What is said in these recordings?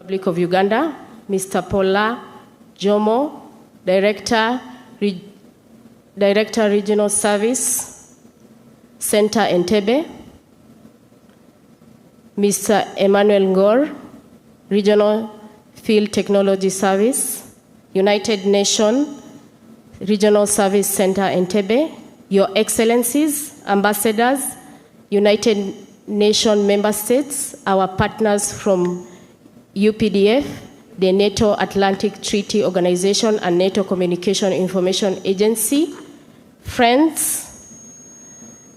Republic of Uganda, Mr. Paula Jomo, Director, Regional Service Center Entebbe, Mr. Emmanuel Ngor, Regional Field Technology Service, United Nations Regional Service Center Entebbe, Your Excellencies, Ambassadors, United Nations Member States, our partners from UPDF, the NATO Atlantic Treaty Organization and NATO Communication Information Agency, friends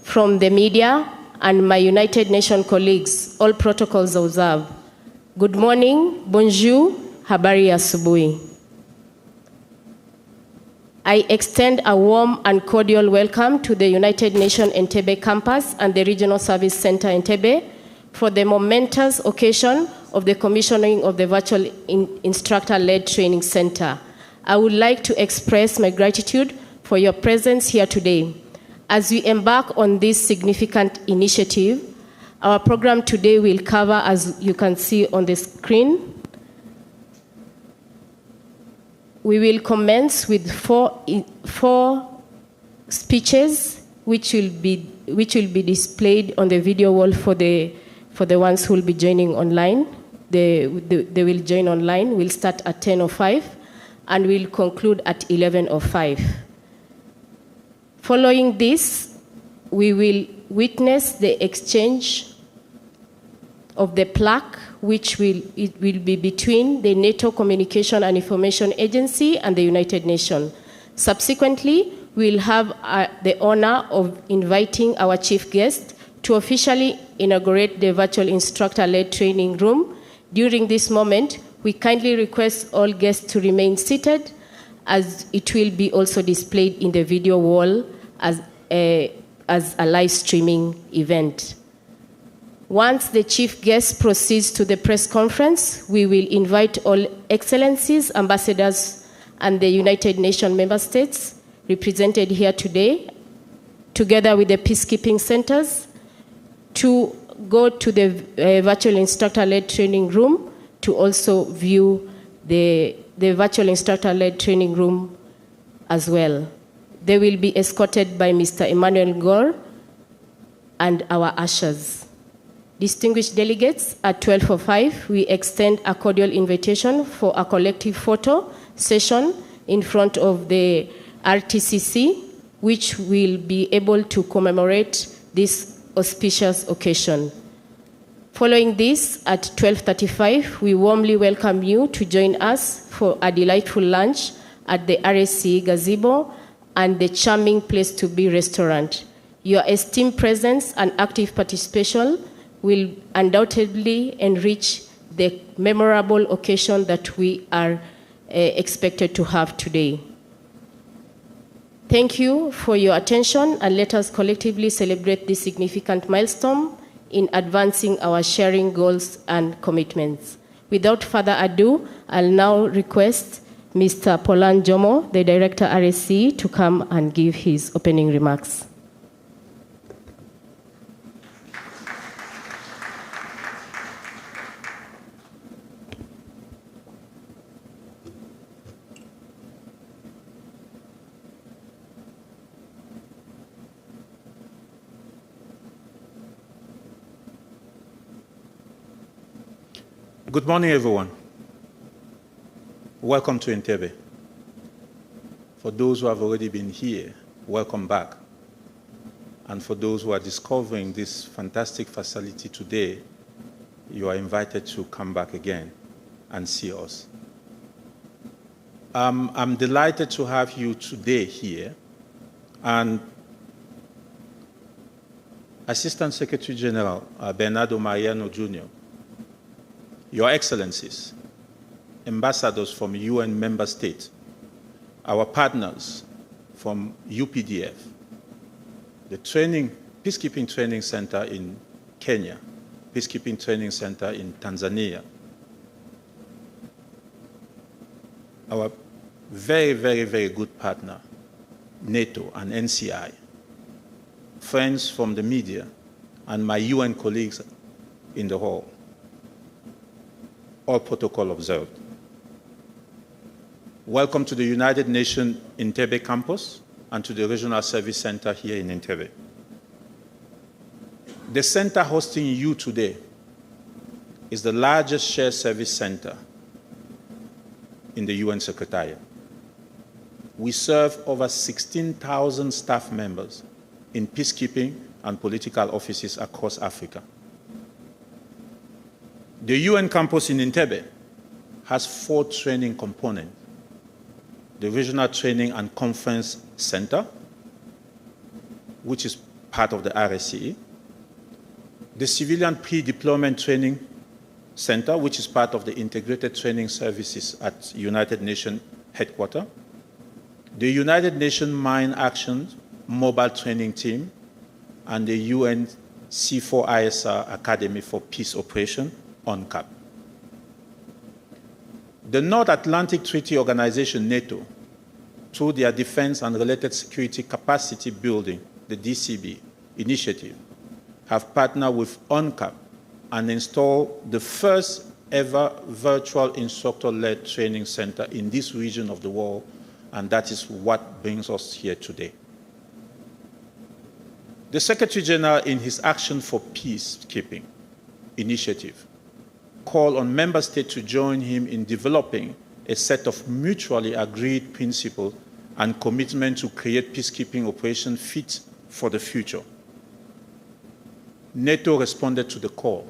from the media, and my United Nations colleagues, all protocols observed. Good morning, bonjour, habari ya asubuhi. I extend a warm and cordial welcome to the United Nations Entebbe campus and the Regional Service Center Entebbe for the momentous occasion of the commissioning of the virtual instructor-led training center. I would like to express my gratitude for your presence here today. As we embark on this significant initiative, our program today will cover, as you can see on the screen, we will commence with four speeches, which will be displayed on the video wall for the ones who will be joining online. They will join online. We'll start at 10:05, and we'll conclude at 11:05. Following this, we will witness the exchange of the plaque, which will be between the NATO Communication and Information Agency and the United Nations. Subsequently, we'll have the honor of inviting our chief guest to officially inaugurate the virtual instructor-led training room. During this moment, we kindly request all guests to remain seated, as it will be also displayed in the video wall as a live streaming event. Once the chief guest proceeds to the press conference, we will invite all excellencies, ambassadors, and the United Nations member states represented here today, together with the peacekeeping centers, to go to the virtual instructor-led training room to also view the virtual instructor-led training room as well. They will be escorted by Mr. Emmanuel Ngor and our ushers. Distinguished delegates, at 12:05, we extend a cordial invitation for a collective photo session in front of the RTCC, which will be able to commemorate this auspicious occasion. Following this, at 12:35, we warmly welcome you to join us for a delightful lunch at the RSCE gazebo and the charming Place to Be restaurant. Your esteemed presence and active participation will undoubtedly enrich the memorable occasion that we are expected to have today. Thank you for your attention, and let us collectively celebrate this significant milestone in advancing our sharing goals and commitments. Without further ado, I'll now request Mr. Paula Jomo, the Director RSCE, to come and give his opening remarks. Good morning, everyone. Welcome to Entebbe. For those who have already been here, welcome back. And for those who are discovering this fantastic facility today, you are invited to come back again and see us. I'm delighted to have you today here. And Assistant Secretary General Bernardo Mariano Jr., Your Excellencies, ambassadors from UN member states, our partners from UPDF, the Peacekeeping Training Center in Kenya, Peacekeeping Training Center in Tanzania, our very, very, very good partner, NATO and NCI, friends from the media, and my UN colleagues in the hall. all protocol observed. Welcome to the United Nations Entebbe campus and to the Regional Service Center here in Entebbe. The center hosting you today is the largest shared service center in the UN Secretariat. We serve over 16,000 staff members in peacekeeping and political offices across Africa. The UN campus in Entebbe has 4 training components: the Regional Training and Conference Center, which is part of the RSCE, the Civilian Pre-Deployment Training Center, which is part of the Integrated Training Services at United Nations Headquarters, the United Nations Mine Action Mobile Training Team, and the UN C4ISR Academy for Peace Operation, UNCAP. The North Atlantic Treaty Organization, NATO, through their Defense and Related Security Capacity Building, the DCB initiative, have partnered with UNCAP and installed the first ever virtual instructor-led training center in this region of the world, and that is what brings us here today. The Secretary General, in his Action for Peacekeeping initiative, called on member states to join him in developing a set of mutually agreed principles and commitment to create peacekeeping operations fit for the future. NATO responded to the call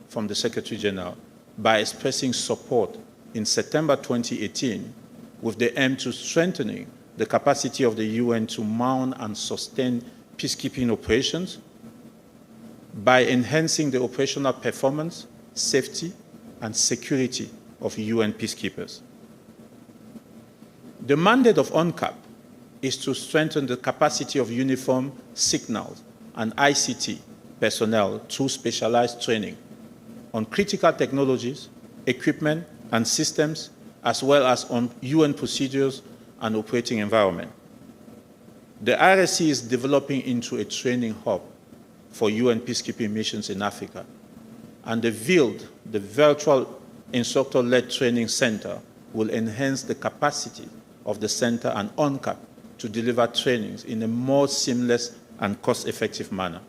from the Secretary General by expressing support in September 2018 with the aim to strengthening the capacity of the UN to mount and sustain peacekeeping operations by enhancing the operational performance, safety, and security of UN peacekeepers. The mandate of UNCAP is to strengthen the capacity of uniform signals and ICT personnel through specialized training on critical technologies, equipment, and systems, as well as on UN procedures and operating environment. The RSCE is developing into a training hub for UN peacekeeping missions in Africa, and the VILD, the Virtual Instructor-Led Training Center, will enhance the capacity of the center and UNCAP to deliver trainings in a more seamless and cost-effective manner.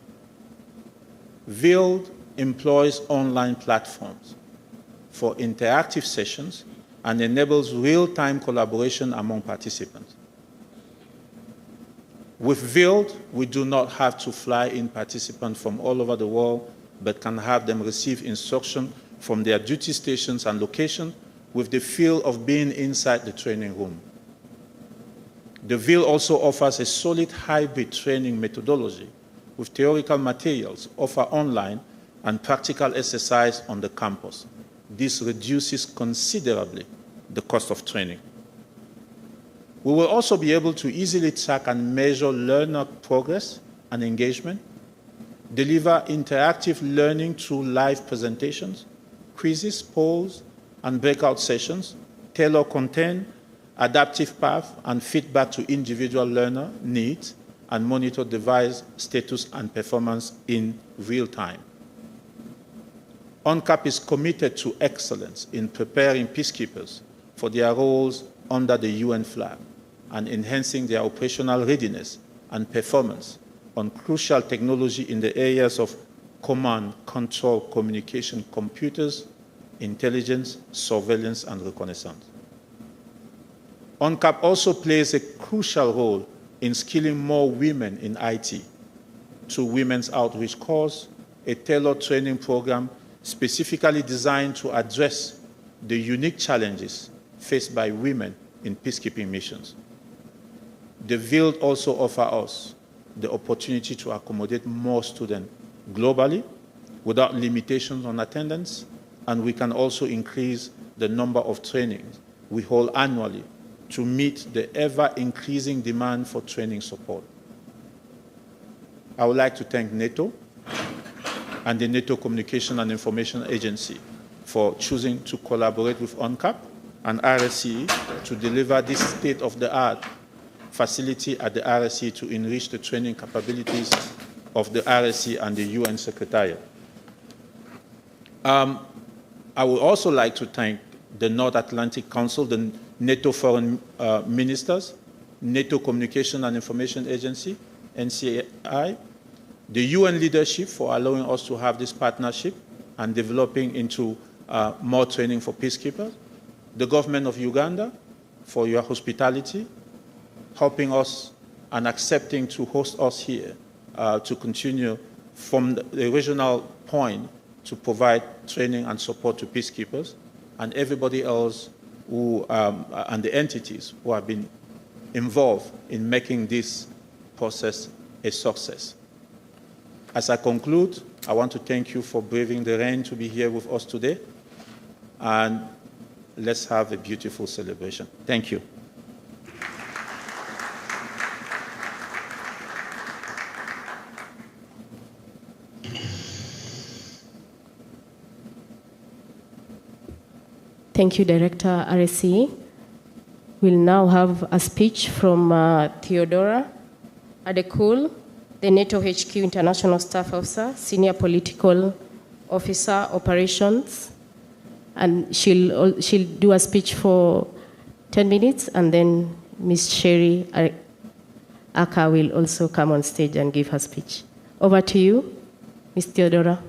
VILD employs online platforms for interactive sessions and enables real-time collaboration among participants. With VILD, we do not have to fly in participants from all over the world, but can have them receive instruction from their duty stations and locations with the feel of being inside the training room. The VILD also offers a solid hybrid training methodology with theoretical materials offered online and practical exercise on the campus. This reduces considerably the cost of training. We will also be able to easily track and measure learner progress and engagement, deliver interactive learning through live presentations, quizzes, polls, and breakout sessions, tailor content, adaptive path, and feedback to individual learner needs, and monitor device status and performance in real time. UNCAP is committed to excellence in preparing peacekeepers for their roles under the UN flag and enhancing their operational readiness and performance on crucial technology in the areas of command, control, communication, computers, intelligence, surveillance, and reconnaissance. UNCAP also plays a crucial role in skilling more women in IT through Women's Outreach Course, a tailored training program specifically designed to address the unique challenges faced by women in peacekeeping missions. The VILD also offers us the opportunity to accommodate more students globally without limitations on attendance, and we can also increase the number of trainings we hold annually to meet the ever-increasing demand for training support. I would like to thank NATO and the NATO Communication and Information Agency for choosing to collaborate with UNCAP and RSCE to deliver this state-of-the-art facility at the RSCE to enrich the training capabilities of the RSCE and the UN Secretariat. I would also like to thank the North Atlantic Council, the NATO Foreign Ministers, NATO Communication and Information Agency, NCI, the UN leadership for allowing us to have this partnership and developing into more training for peacekeepers, the government of Uganda for your hospitality, helping us and accepting to host us here to continue from the original point to provide training and support to peacekeepers, and everybody else who, and the entities who have been involved in making this process a success. As I conclude, I want to thank you for braving the rain to be here with us today, and let's have a beautiful celebration. Thank you. Thank you, Director RSCE. We'll now have a speech from Theodora Adekul, the NATO HQ International Staff Officer, Senior Political Officer, Operations. And she'll do a speech for 10 minutes, and then Ms. Sherry Aka will also come on stage and give her speech. Over to you, Ms. Theodora.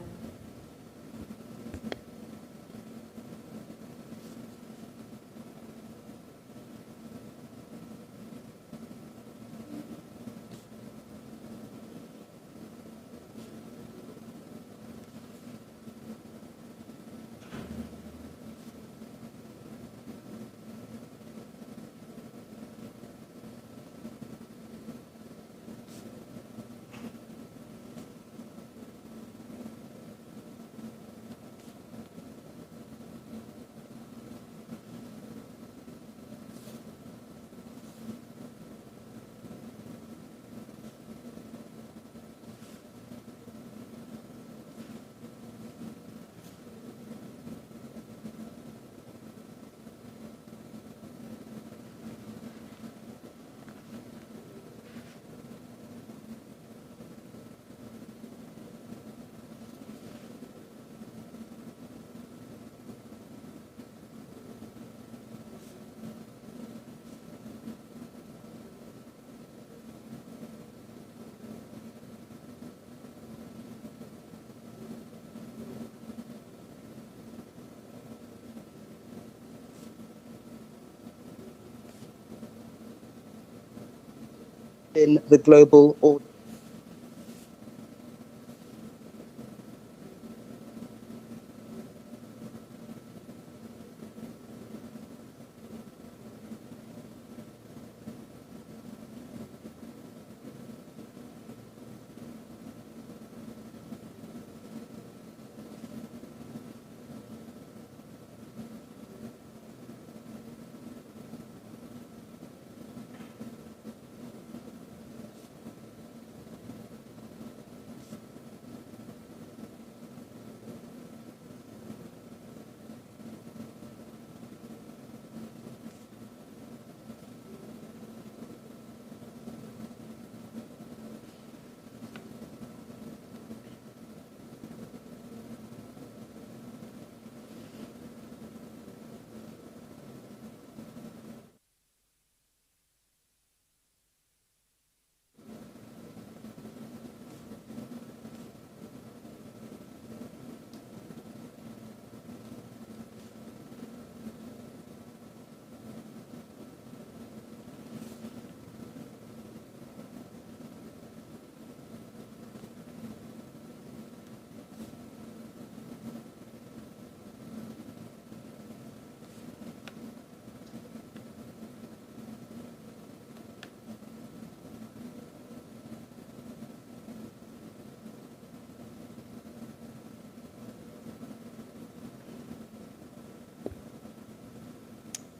In the global order.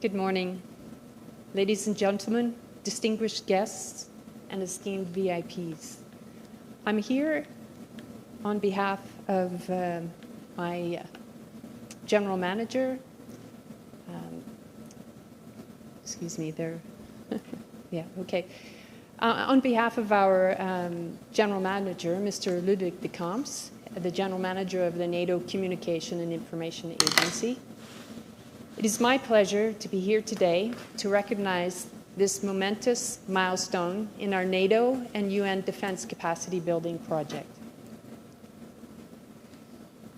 Good morning, ladies and gentlemen, distinguished guests, and esteemed VIPs. I'm here on behalf of my general manager. Excuse me, there. Yeah, okay. On behalf of our general manager, Mr. Ludwig de Camps, the General Manager of the NATO Communication and Information Agency. It is my pleasure to be here today to recognize this momentous milestone in our NATO and UN defense capacity building project.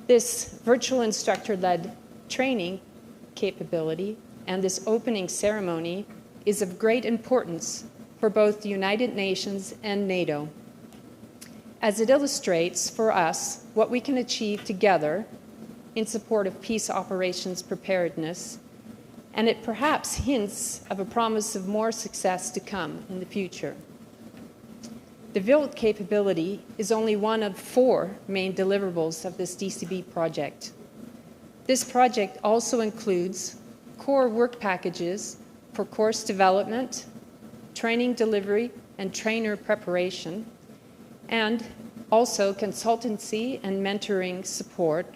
This virtual instructor-led training capability and this opening ceremony is of great importance for both the United Nations and NATO, as it illustrates for us what we can achieve together in support of peace operations preparedness, and it perhaps hints of a promise of more success to come in the future. The VILT capability is only one of 4 main deliverables of this DCB project. This project also includes core work packages for course development, training delivery, and trainer preparation, and also consultancy and mentoring support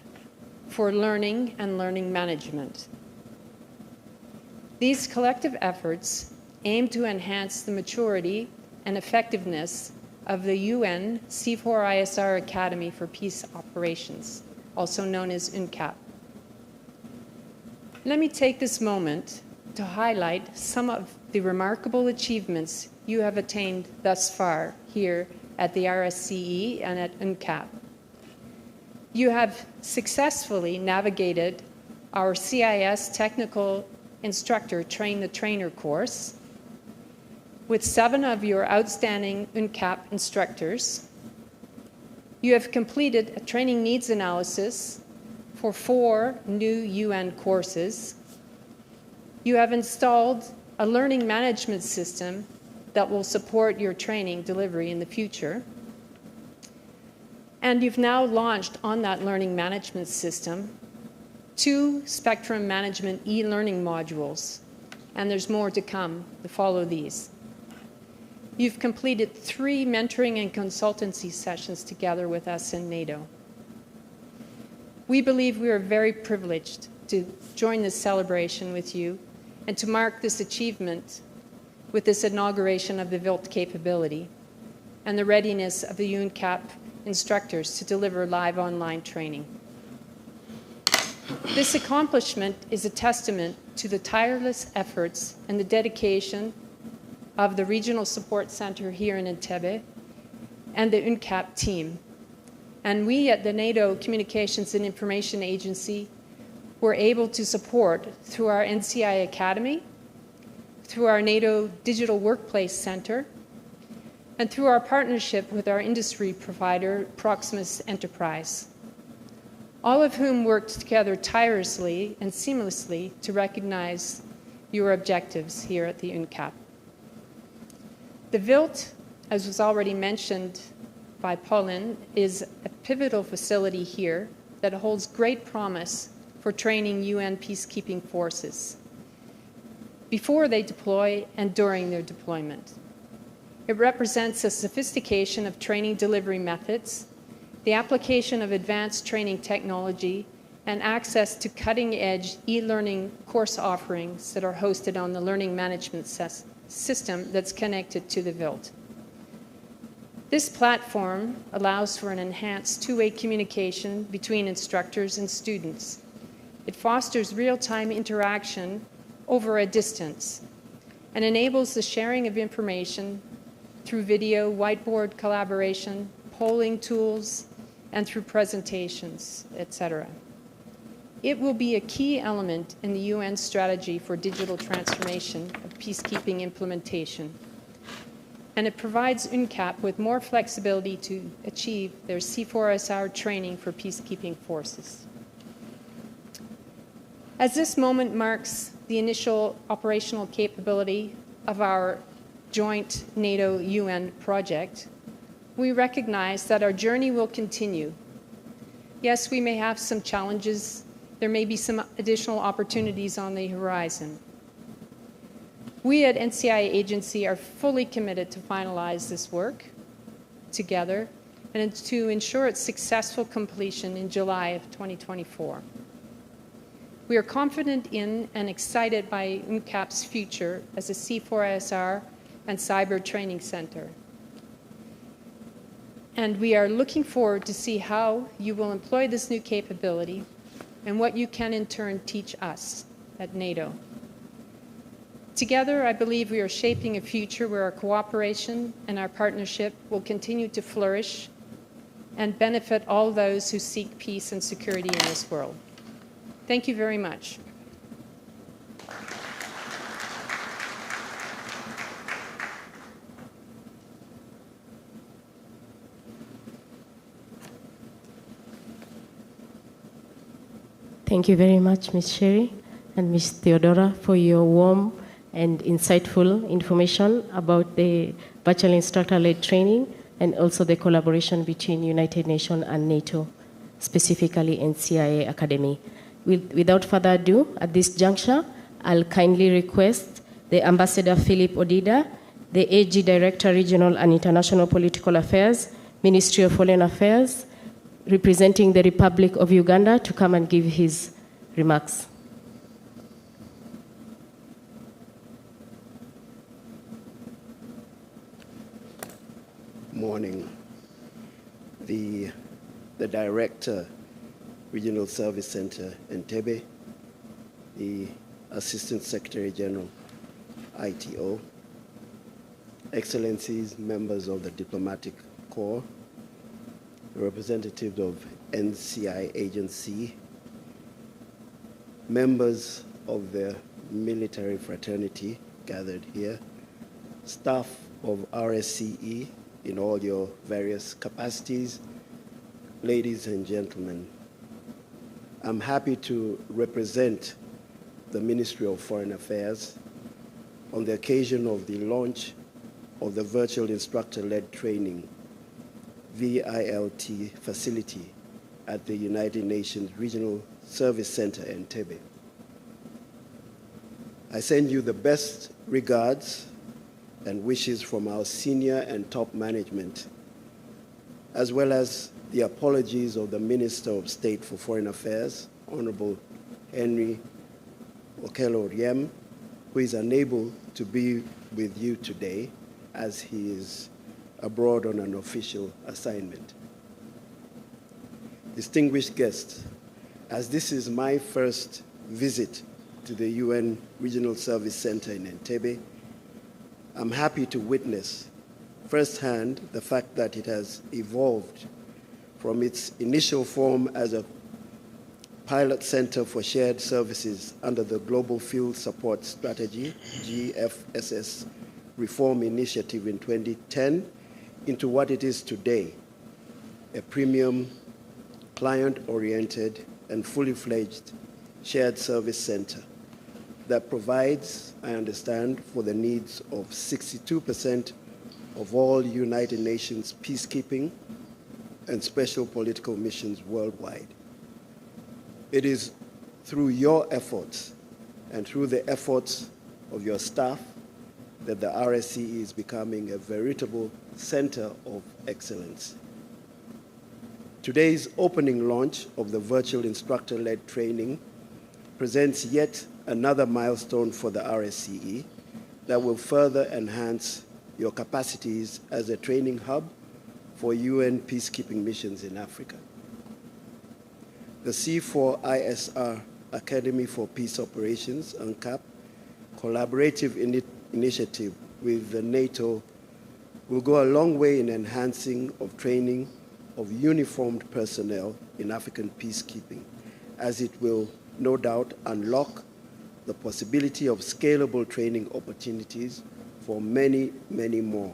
for learning and learning management. These collective efforts aim to enhance the maturity and effectiveness of the UN C4ISR Academy for Peace Operations, also known as UNCAP. Let me take this moment to highlight some of the remarkable achievements you have attained thus far here at the RSCE and at UNCAP. You have successfully navigated our CIS Technical Instructor Train the Trainer course with 7 of your outstanding UNCAP instructors. You have completed a training needs analysis for 4 new UN courses. You have installed a learning management system that will support your training delivery in the future. And you've now launched on that learning management system 2 Spectrum Management e-learning modules, and there's more to come to follow these. You've completed 3 mentoring and consultancy sessions together with us in NATO. We believe we are very privileged to join this celebration with you and to mark this achievement with this inauguration of the VILT capability and the readiness of the UNCAP instructors to deliver live online training. This accomplishment is a testament to the tireless efforts and the dedication of the Regional Support Center here in Entebbe and the UNCAP team. And we at the NATO Communications and Information Agency were able to support through our NCI Academy, through our NATO Digital Workplace Center, and through our partnership with our industry provider, Proximus Enterprise, all of whom worked together tirelessly and seamlessly to recognize your objectives here at the UNCAP. The VILT, as was already mentioned by Pauline, is a pivotal facility here that holds great promise for training UN peacekeeping forces before they deploy and during their deployment. It represents a sophistication of training delivery methods, the application of advanced training technology, and access to cutting-edge e-learning course offerings that are hosted on the learning management system that's connected to the VILT. This platform allows for an enhanced two-way communication between instructors and students. It fosters real-time interaction over a distance and enables the sharing of information through video, whiteboard collaboration, polling tools, and through presentations, etc. It will be a key element in the UN strategy for digital transformation of peacekeeping implementation. And it provides UNCAP with more flexibility to achieve their C4SR training for peacekeeping forces. As this moment marks the initial operational capability of our joint NATO-UN project, we recognize that our journey will continue. Yes, we may have some challenges. There may be some additional opportunities on the horizon. We at NCI Agency are fully committed to finalize this work together and to ensure its successful completion in July of 2024. We are confident in and excited by UNCAP's future as a C4ISR and cyber training center. And we are looking forward to see how you will employ this new capability and what you can in turn teach us at NATO. Together, I believe we are shaping a future where our cooperation and our partnership will continue to flourish and benefit all those who seek peace and security in this world. Thank you very much. Thank you very much, Ms. Sherry and Ms. Theodora, for your warm and insightful information about the virtual instructor-led training and also the collaboration between United Nations and NATO, specifically NCIA Academy. Without further ado, at this juncture, I'll kindly request the Ambassador Philip Odida, the AG Director, Regional and International Political Affairs, Ministry of Foreign Affairs, representing the Republic of Uganda, to come and give his remarks. Morning. The Director, Regional Service Center, Entebbe, the Assistant Secretary General, ITO, Excellencies, members of the Diplomatic Corps, representatives of NCI agency, members of the military fraternity gathered here, staff of RSCE in all your various capacities, ladies and gentlemen. I'm happy to represent the Ministry of Foreign Affairs on the occasion of the launch of the Virtual Instructor-Led Training VILT facility at the United Nations Regional Service Center, Entebbe. I send you the best regards and wishes from our senior and top management, as well as the apologies of the Minister of State for Foreign Affairs, Honorable Henry Okello Oryem, who is unable to be with you today as he is abroad on an official assignment. Distinguished guests, as this is my first visit to the UN Regional Service Center in Entebbe, I'm happy to witness firsthand the fact that it has evolved from its initial form as a pilot center for shared services under the Global Field Support Strategy, GFSS, Reform Initiative in 2010, into what it is today, a premium, client-oriented, and fully fledged shared service center that provides, I understand, for the needs of 62% of all United Nations peacekeeping and special political missions worldwide. It is through your efforts and through the efforts of your staff that the RSCE is becoming a veritable center of excellence. Today's opening launch of the virtual instructor-led training presents yet another milestone for the RSCE that will further enhance your capacities as a training hub for UN peacekeeping missions in Africa. The C4ISR Academy for Peace Operations, UNCAP, collaborative initiative with the NATO will go a long way in enhancing of training of uniformed personnel in African peacekeeping, as it will no doubt unlock the possibility of scalable training opportunities for many, many more,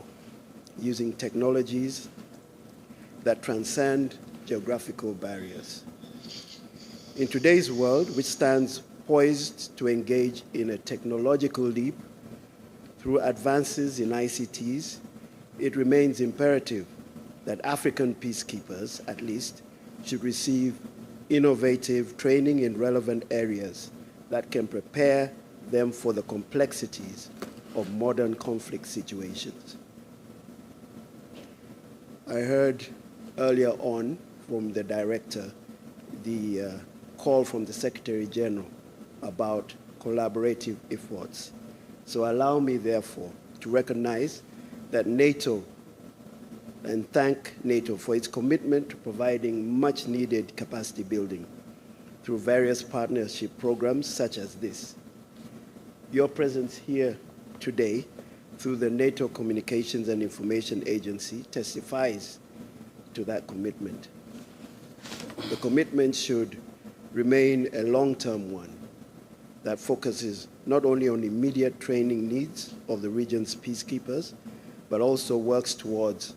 using technologies that transcend geographical barriers. In today's world, which stands poised to engage in a technological leap through advances in ICTs, it remains imperative that African peacekeepers, at least, should receive innovative training in relevant areas that can prepare them for the complexities of modern conflict situations. I heard earlier on from the director the call from the Secretary General about collaborative efforts. So allow me, therefore, to recognize that NATO and thank NATO for its commitment to providing much-needed capacity building through various partnership programs such as this. Your presence here today through the NATO Communications and Information Agency testifies to that commitment. The commitment should remain a long-term one that focuses not only on immediate training needs of the region's peacekeepers, but also works towards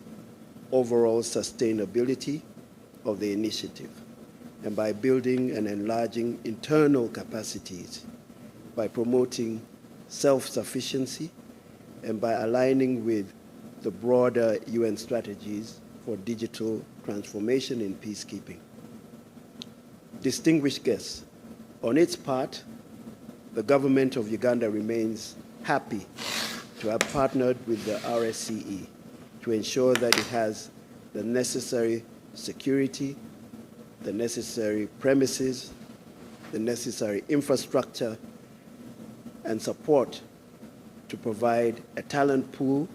overall sustainability of the initiative, and by building and enlarging internal capacities, by promoting self-sufficiency, and by aligning with the broader UN strategies for digital transformation in peacekeeping. Distinguished guests, on its part, the government of Uganda remains happy to have partnered with the RSCE to ensure that it has the necessary security, the necessary premises, the necessary infrastructure, and support to provide a talent pool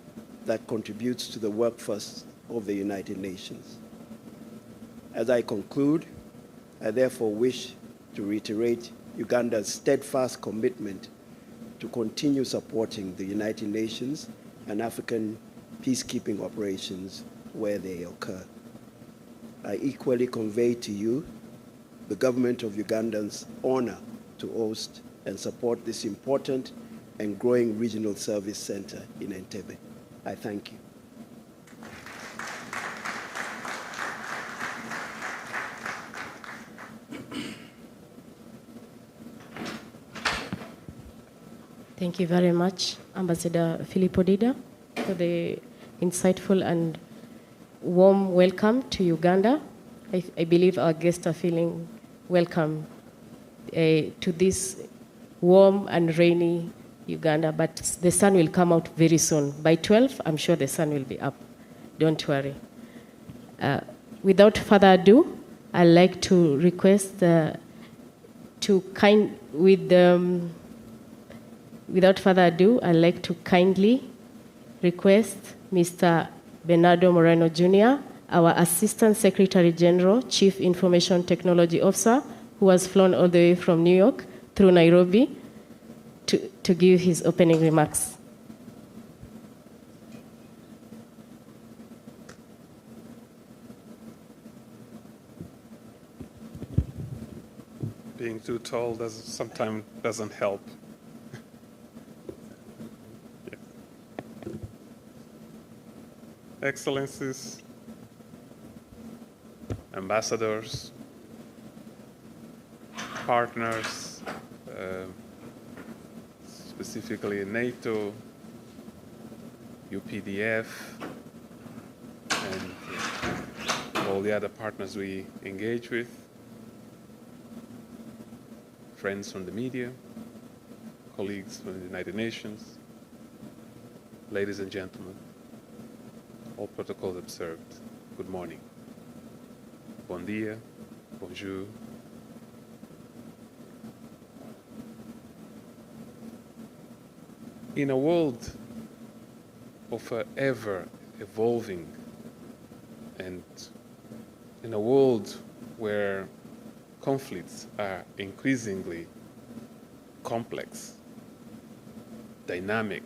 that contributes to the workforce of the United Nations. As I conclude, I therefore wish to reiterate Uganda's steadfast commitment to continue supporting the United Nations and African peacekeeping operations where they occur. I equally convey to you the government of Uganda's honor to host and support this important and growing regional service center in Entebbe. I thank you. Thank you very much, Ambassador Filippo Dida, for the insightful and warm welcome to Uganda. I believe our guests are feeling welcome to this warm and rainy Uganda, but the sun will come out very soon. By 12, I'm sure the sun will be up. Don't worry. Without further ado, I'd like to request without further ado, I'd like to kindly request Mr. Bernardo Moreno Jr., our Assistant Secretary General, Chief Information Technology Officer, who has flown all the way from New York through Nairobi to give his opening remarks. Being too tall sometimes doesn't help. Excellencies, ambassadors, partners, specifically NATO, UPDF, and all the other partners we engage with, friends from the media, colleagues from the United Nations, ladies and gentlemen, all protocols observed. Good morning. Bon dia, bonjour. In a world of ever evolving, and in a world where conflicts are increasingly complex, dynamic,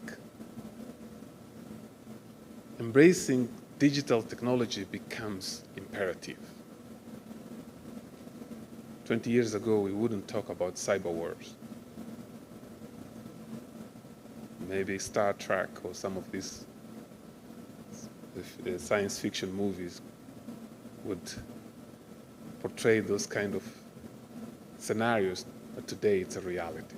embracing digital technology becomes imperative. 20 years ago, we wouldn't talk about cyber wars. Maybe Star Trek or some of these science fiction movies would portray those kind of scenarios, but today it's a reality.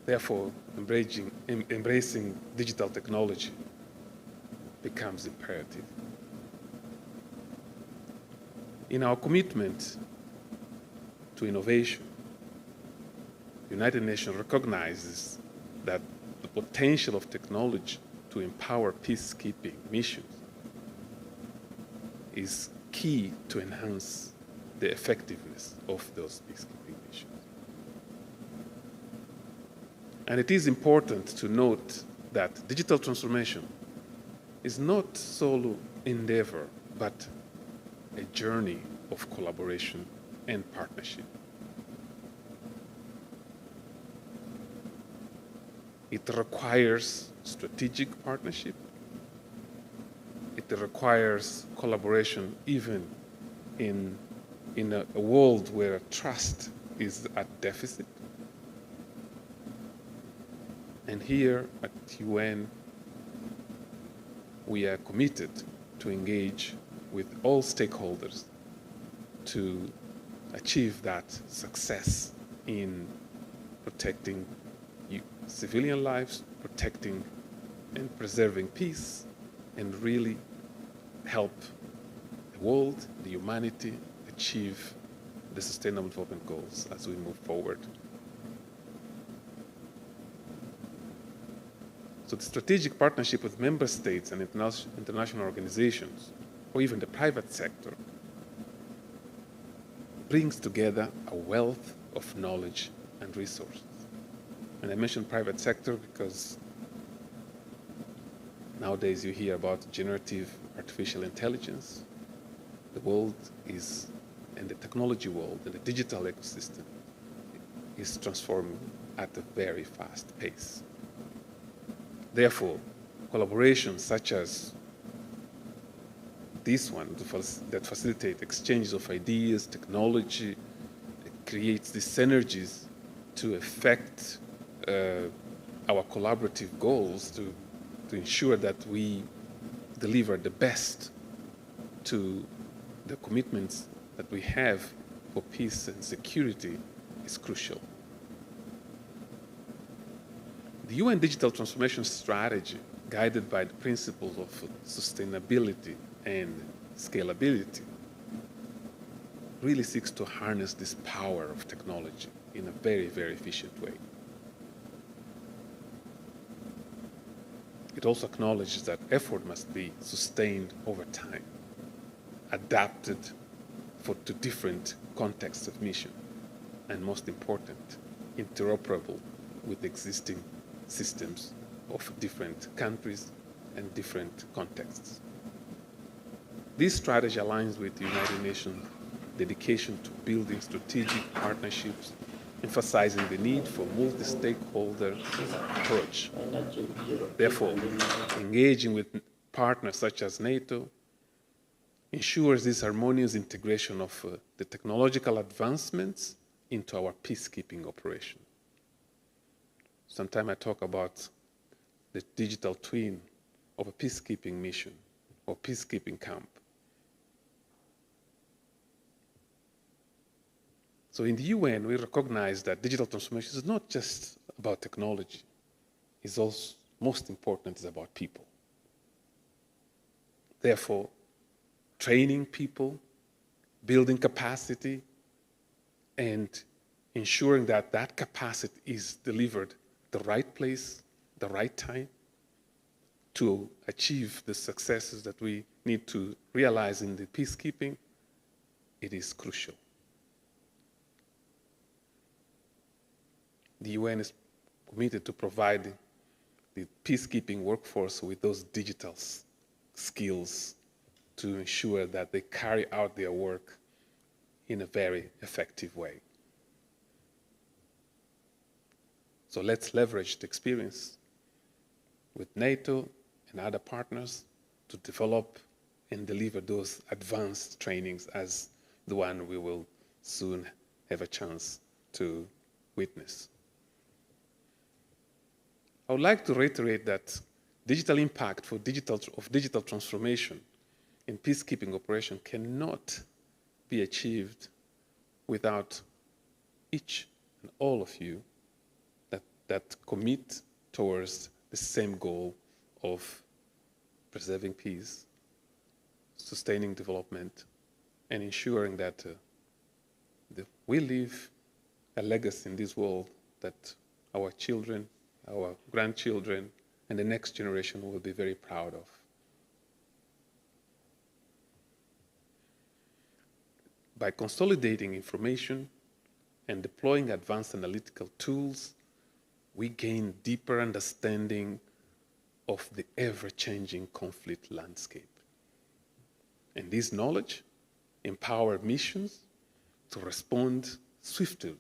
Therefore, embracing digital technology becomes imperative. In our commitment to innovation, the United Nations recognizes that the potential of technology to empower peacekeeping missions is key to enhance the effectiveness of those peacekeeping missions. And it is important to note that digital transformation is not solo endeavor, but a journey of collaboration and partnership. It requires strategic partnership. It requires collaboration even in a world where trust is at deficit. And here at UN, we are committed to engage with all stakeholders to achieve that success in protecting civilian lives, protecting and preserving peace, and really help the world, the humanity, achieve the Sustainable Development Goals as we move forward. So the strategic partnership with member states and international organizations, or even the private sector, brings together a wealth of knowledge and resources. And I mention private sector because nowadays you hear about generative artificial intelligence. The world is, and the technology world, and the digital ecosystem is transforming at a very fast pace. Therefore, collaborations such as this one that facilitate exchanges of ideas, technology, creates these synergies to affect our collaborative goals to ensure that we deliver the best to the commitments that we have for peace and security is crucial. The UN Digital Transformation Strategy, guided by the principles of sustainability and scalability, really seeks to harness this power of technology in a very, very efficient way. It also acknowledges that effort must be sustained over time, adapted to different contexts of mission, and most important, interoperable with existing systems of different countries and different contexts. This strategy aligns with the United Nations' dedication to building strategic partnerships, emphasizing the need for multi-stakeholder approach. Therefore, engaging with partners such as NATO ensures this harmonious integration of the technological advancements into our peacekeeping operation. Sometimes I talk about the digital twin of a peacekeeping mission or peacekeeping camp. So in the UN, we recognize that digital transformation is not just about technology. It's also, most important, is about people. Therefore, training people, building capacity, and ensuring that that capacity is delivered the right place, the right time, to achieve the successes that we need to realize in the peacekeeping, it is crucial. The UN is committed to providing the peacekeeping workforce with those digital skills to ensure that they carry out their work in a very effective way. So let's leverage the experience with NATO and other partners to develop and deliver those advanced trainings as the one we will soon have a chance to witness. I would like to reiterate that digital impact of digital transformation in peacekeeping operation cannot be achieved without each and all of you that commit towards the same goal of preserving peace, sustaining development, and ensuring that we leave a legacy in this world that our children, our grandchildren, and the next generation will be very proud of. By consolidating information and deploying advanced analytical tools, we gain deeper understanding of the ever-changing conflict landscape. And this knowledge empowers missions to respond swiftly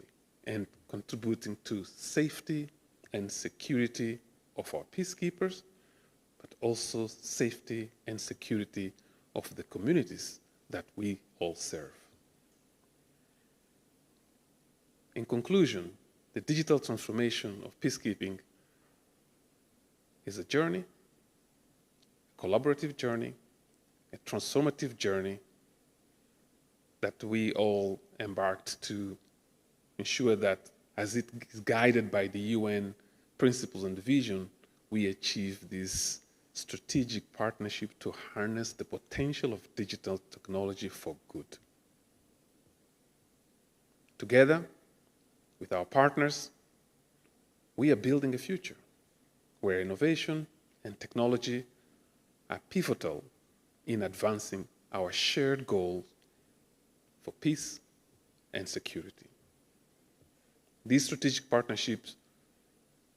and contributing to safety and security of our peacekeepers, but also safety and security of the communities that we all serve. In conclusion, the digital transformation of peacekeeping is a journey, a collaborative journey, a transformative journey that we all embarked to ensure that, as it is guided by the UN principles and vision, we achieve this strategic partnership to harness the potential of digital technology for good. Together, with our partners, we are building a future where innovation and technology are pivotal in advancing our shared goals for peace and security. These strategic partnerships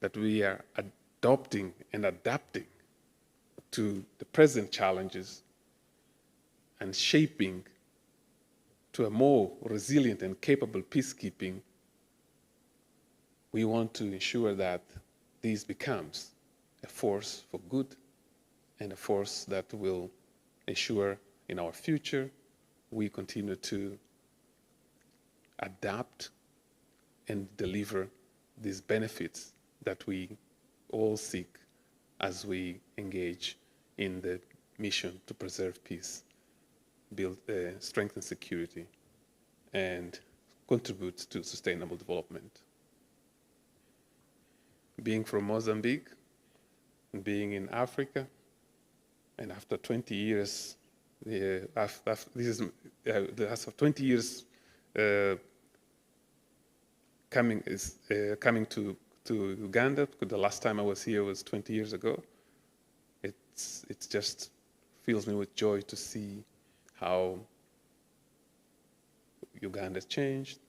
that we are adopting and adapting to the present challenges and shaping to a more resilient and capable peacekeeping, we want to ensure that this becomes a force for good and a force that will ensure in our future we continue to adapt and deliver these benefits that we all seek as we engage in the mission to preserve peace, build, strengthen security, and contribute to sustainable development. Being from Mozambique, and being in Africa, and after 20 years, after 20 years coming to Uganda, because the last time I was here was 20 years ago. It just fills me with joy to see how Uganda has changed.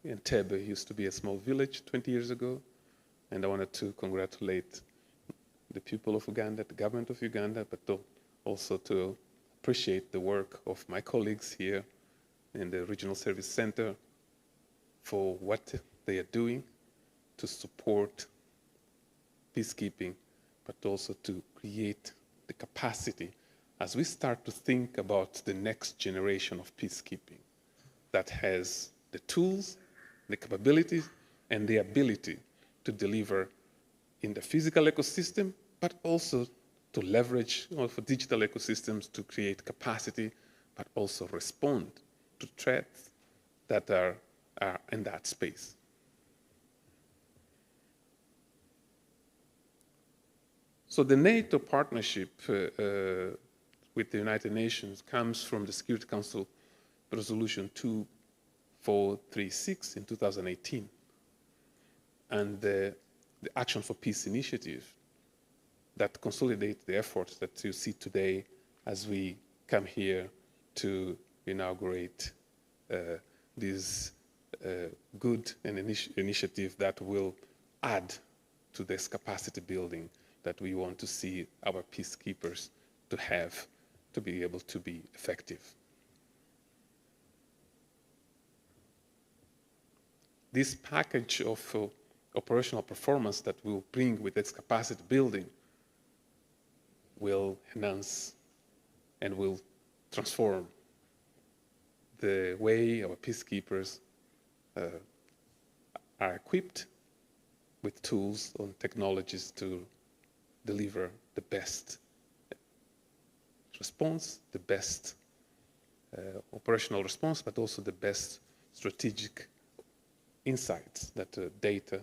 Entebbe used to be a small village 20 years ago, and I wanted to congratulate the people of Uganda, the government of Uganda, but also to appreciate the work of my colleagues here in the Regional Service Center for what they are doing to support peacekeeping, but also to create the capacity as we start to think about the next generation of peacekeeping that has the tools, the capabilities, and the ability to deliver in the physical ecosystem, but also to leverage for digital ecosystems to create capacity, but also respond to threats that are in that space. So the NATO partnership with the United Nations comes from the Security Council Resolution 2436 in 2018, and the Action for Peace initiative that consolidates the efforts that you see today as we come here to inaugurate this good initiative that will add to this capacity building that we want to see our peacekeepers to have to be able to be effective. This package of operational performance that we'll bring with its capacity building will enhance and will transform the way our peacekeepers are equipped with tools and technologies to deliver the best response, the best operational response, but also the best strategic insights that data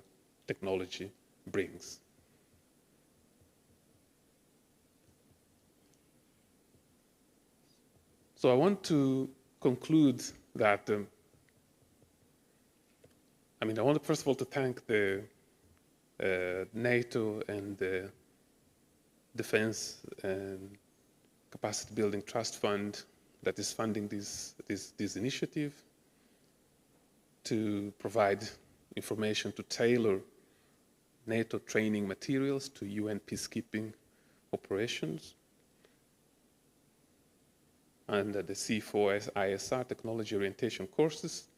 technology brings. So I want to conclude that, I want first of all to thank the NATO and the Defense and Capacity Building Trust Fund that is funding this initiative to provide information to tailor NATO training materials to UN peacekeeping operations, and the C4ISR technology orientation courses,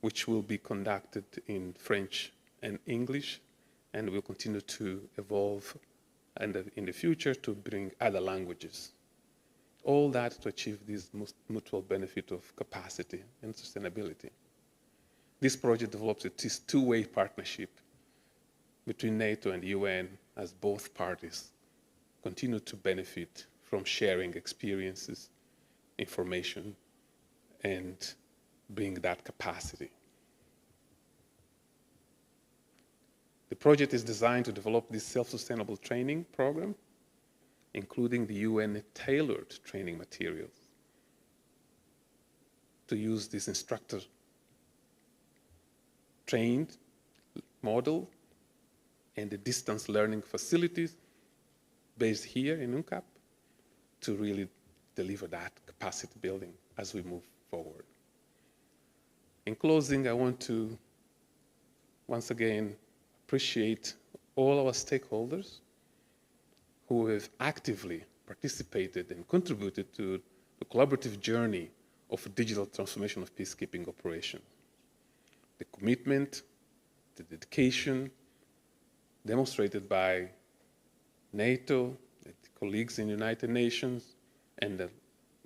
which will be conducted in French and English, and will continue to evolve in the future to bring other languages. All that to achieve this mutual benefit of capacity and sustainability. This project develops a two-way partnership between NATO and UN as both parties continue to benefit from sharing experiences, information, and bring that capacity. The project is designed to develop this self-sustainable training program, including the UN-tailored training materials, to use this instructor-trained model and the distance learning facilities based here in UNCAP to really deliver that capacity building as we move forward. In closing, I want to once again appreciate all our stakeholders who have actively participated and contributed to the collaborative journey of digital transformation of peacekeeping operations. The commitment, the dedication demonstrated by NATO, the colleagues in the United Nations, and the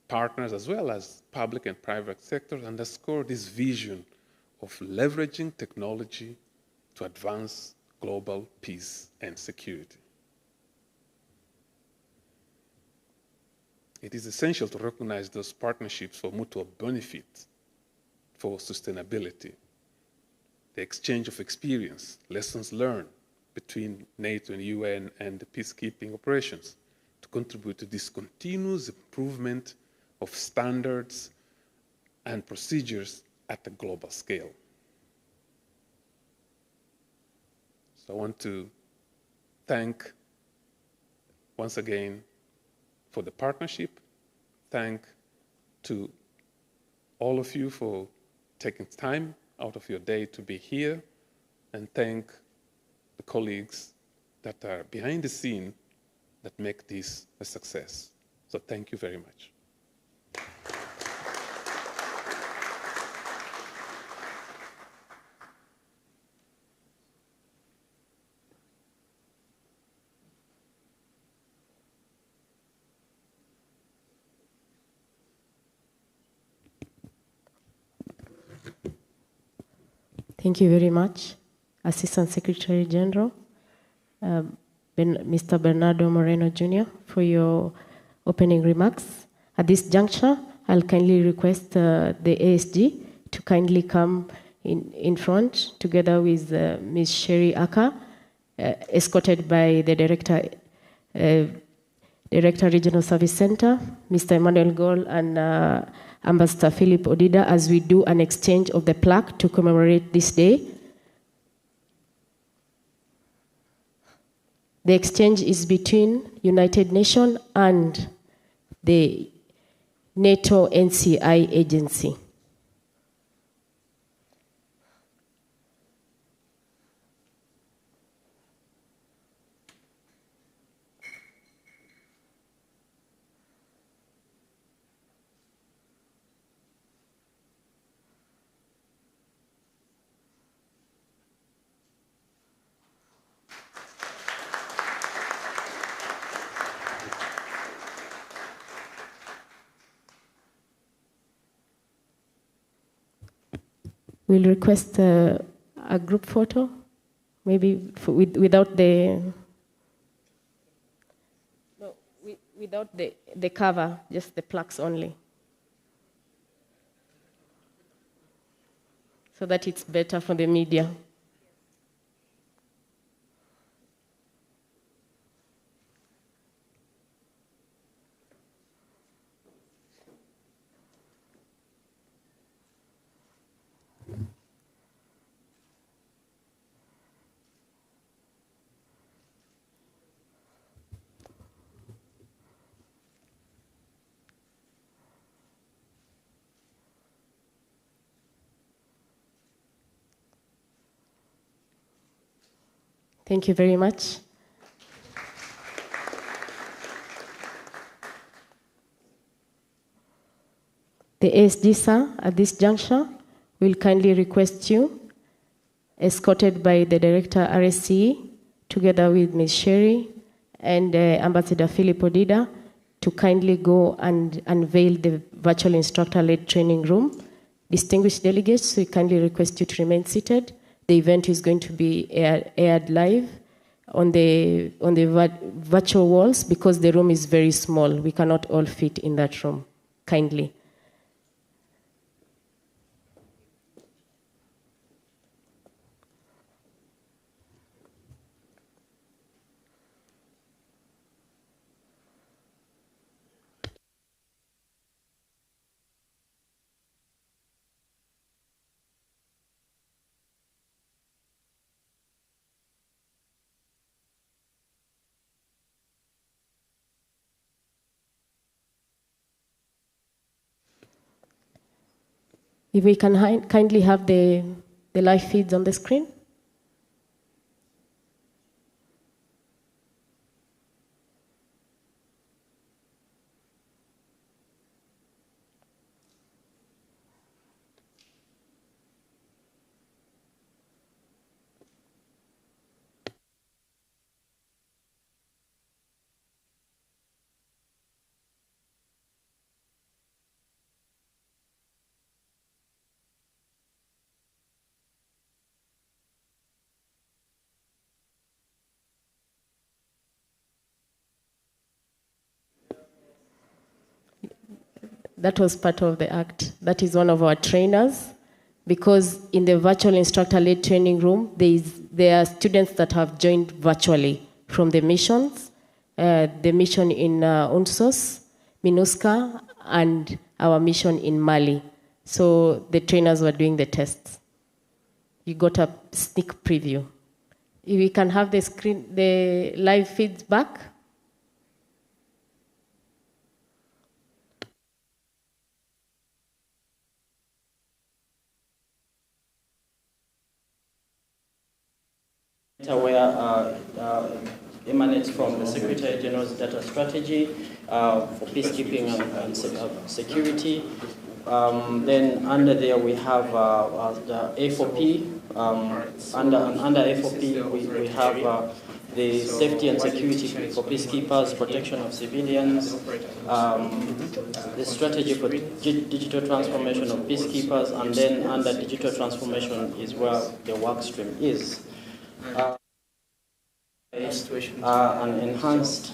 partners as well as public and private sectors underscore this vision of leveraging technology to advance global peace and security. It is essential to recognize those partnerships for mutual benefit, for sustainability, the exchange of experience, lessons learned between NATO and UN and the peacekeeping operations to contribute to this continuous improvement of standards and procedures at a global scale. So I want to thank once again for the partnership, thank to all of you for taking time out of your day to be here, and thank the colleagues that are behind the scene that make this a success. So thank you very much. Thank you very much, Assistant Secretary General, Mr. Bernardo Moreno Jr., for your opening remarks. At this juncture, I'll kindly request the ASG to kindly come in front together with Ms. Sherry Aka, escorted by the Director Regional Service Center, Mr. Emmanuel Gol, and Ambassador Philip Odida, as we do an exchange of the plaque to commemorate this day. The exchange is between United Nations and the NATO NCI agency. We'll request a group photo, maybe without the without the cover, just the plaques only, so that it's better for the media. Thank you very much. The ASD, sir, at this juncture, will kindly request you, escorted by the Director RSCE, together with Ms. Sherry and Ambassador Philip Odida, to kindly go and unveil the virtual instructor-led training room. Distinguished delegates, we kindly request you to remain seated. The event is going to be aired live on the virtual walls because the room is very small. We cannot all fit in that room. Kindly. If we can kindly have the live feeds on the screen. That was part of the act. That is one of our trainers, because in the virtual instructor-led training room, there are students that have joined virtually from the missions, the mission in UNSOS, MINUSCA, and our mission in Mali. So the trainers were doing the tests. You got a sneak preview. If we can have the live feeds back. Where emanates from the Secretary General's data strategy for peacekeeping and security. Then under there we have the A4P. Under A4P we have the safety and security for peacekeepers, protection of civilians, the strategy for digital transformation of peacekeepers, and then under digital transformation is where the work stream is. An enhanced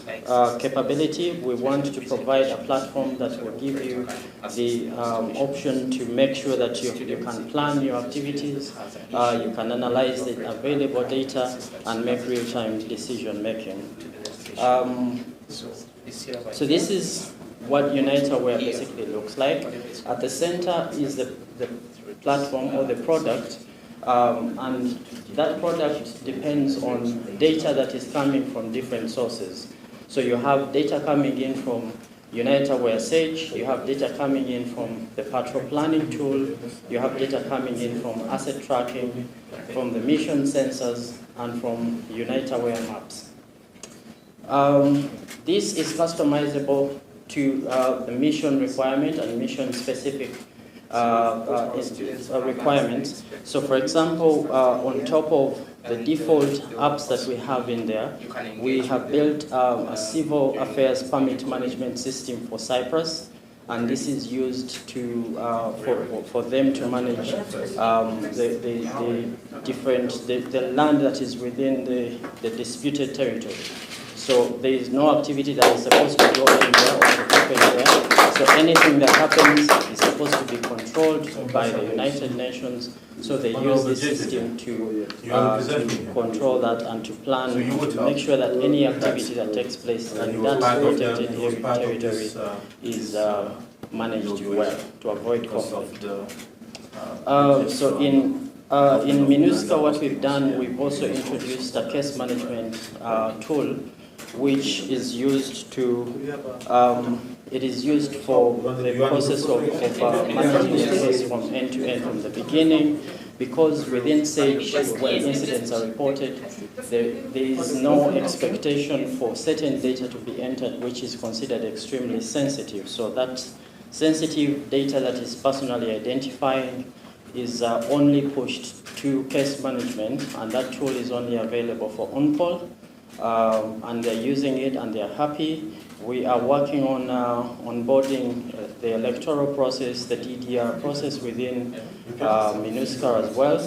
capability. We want to provide a platform that will give you the option to make sure that you can plan your activities, you can analyze the available data, and make real-time decision making. So this is what UniteAware basically looks like. At the center is the platform or the product. And that product depends on data that is coming from different sources. So you have data coming in from UniteAware Sage, you have data coming in from the patrol planning tool, you have data coming in from asset tracking, from the mission sensors, and from UniteAware maps. This is customizable to the mission requirement and mission specific requirements. So for example, on top of the default apps that we have in there, we have built a civil affairs permit management system for Cyprus, and this is used to for them to manage the land that is within the disputed territory. So there is no activity that is supposed to go in there or to happen there. So anything that happens is supposed to be controlled by the United Nations. So they use this system to control that and to plan, to make sure that any activity that takes place in that protected territory is managed well to avoid conflict. So in MINUSCA, what we've done, we've also introduced a case management tool, which is used to, it is used for the process of managing the case from end to end, from the beginning, because within SAGE, when incidents are reported, there is no expectation for certain data to be entered, which is considered extremely sensitive. So that sensitive data that is personally identifying is only pushed to case management, and that tool is only available for on-call, and they're using it and they're happy. We are working on onboarding the electoral process, the DDR process within MINUSCA as well,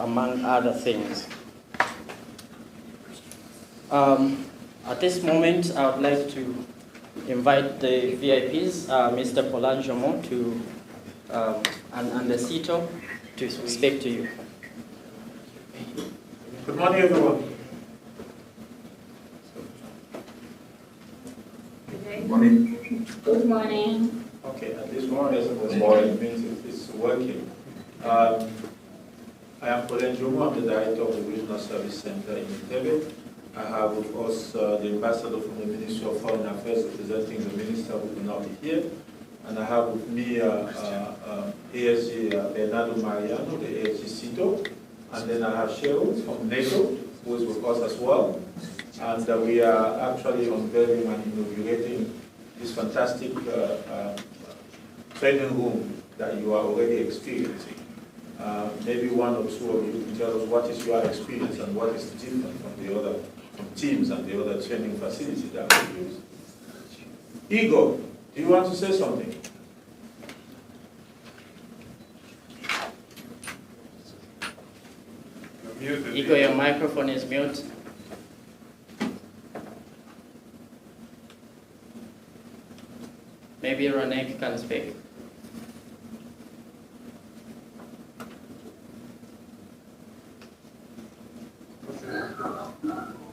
among other things. At this moment, I would like to invite the VIPs, Mr. Polanjomo and the CITO to speak to you. Good morning, everyone. Morning. Good morning. Okay, at this moment, it means it's working. I am Polanjomo, I'm the director of the Regional Service Center in Entebbe. I have with us the ambassador from the Ministry of Foreign Affairs representing the minister who will not be here. And I have with me ASG Bernardo Mariano, the ASG CITO. And then I have Cheryl from NATO, who is with us as well. And we are actually unveiling and inaugurating this fantastic training room that you are already experiencing. Maybe one or two of you can tell us what is your experience and what is different from the other teams and the other training facilities that we use. Igor, do you want to say something? Igor, your microphone is mute. Maybe Ronek can speak.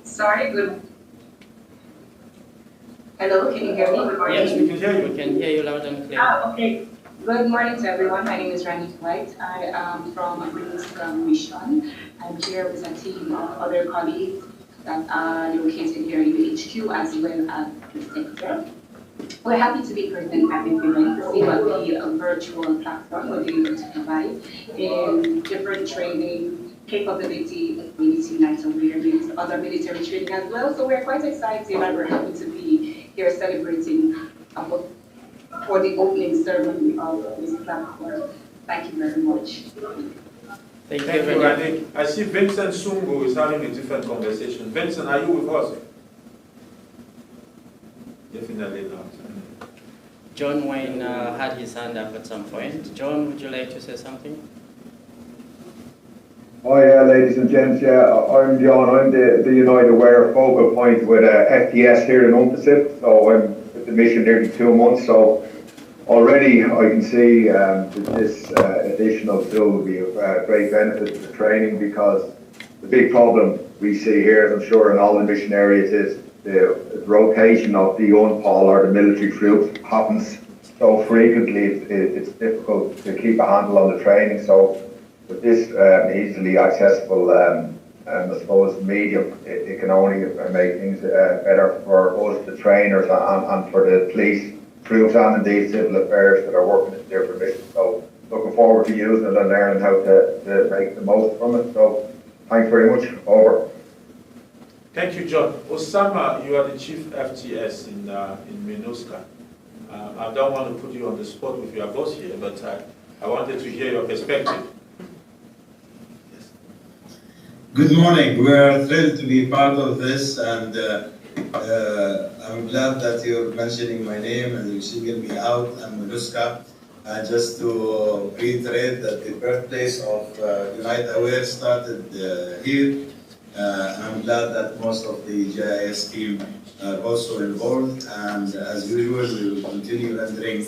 Sorry, good. Hello, can you hear me? Good morning. Yes, we can hear you. We can hear you loud and clear. Okay. Good morning to everyone. My name is Ranit White. I am from Minister Mission. I'm here with a team of other colleagues that are located here in the HQ as well as the sector. We're happy to be present at this event to see what the virtual platform will be able to provide in different training, capability, military night awareness, other military training as well. So we're quite excited and we're happy to be here celebrating for the opening ceremony of this platform. Thank you very much. Thank you, Ranik. I see Vincent Sungo is having a different conversation. Vincent, are you with us? Definitely not. John Wayne had his hand up at some point. John, would you like to say something? Oh yeah, ladies and gents, yeah, I'm John. I'm the United Aware focal point with FTS here in UNCAP. So I'm with the mission nearly 2 months. So already I can see that this additional tool will be of great benefit to the training, because the big problem we see here, as I'm sure in all the mission areas, is the rotation of the on-call or the military troops happens so frequently. It's difficult to keep a handle on the training. So with this easily accessible, I suppose, medium, it can only make things better for us, the trainers, and for the police troops and indeed civil affairs that are working in different missions. So looking forward to using it and learning how to make the most from it. So thanks very much. Over. Thank you, John. Osama, you are the chief FTS in MINUSCA. I don't want to put you on the spot with your boss here, but I wanted to hear your perspective. Good morning. We are thrilled to be part of this, and I'm glad that you're mentioning my name and you're singling me out. I'm MINUSCA. Just to reiterate that the birthplace of United Aware started here. I'm glad that most of the GIS team are also involved, and as usual, we will continue rendering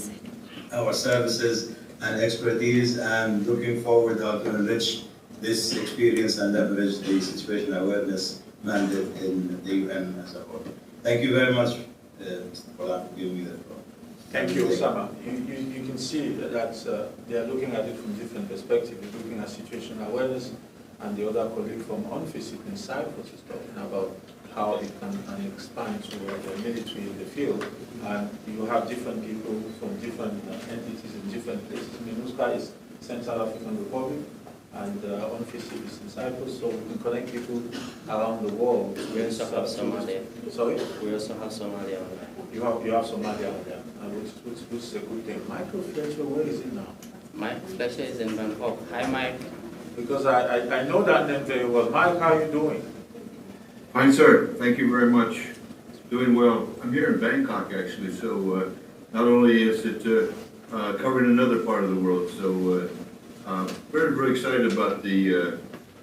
our services and expertise, and looking forward how to enrich this experience and leverage the situational awareness mandate in the UN as a whole. Thank you very much, Mr. Polan, for giving me the floor. Thank you, Osama. You can see that they are looking at it from different perspectives. You're looking at situational awareness, and the other colleague from UNFICIT in Cyprus is talking about how it can expand to the military in the field. And you have different people from different entities in different places. MINUSCA is Central African Republic, and our own facilities in Cyprus, so we can connect people around the world. We also have Somalia. Sorry? We also have Somalia on there. You have Somalia on there, which is a good thing. Michael Fletcher, where is he now? Mike Fletcher is in Bangkok. Hi, Mike. Because I know that name very well. Mike, how are you doing? Fine, sir. Thank you very much. Doing well. I'm here in Bangkok, actually, so not only is it covering another part of the world, so very, very excited about the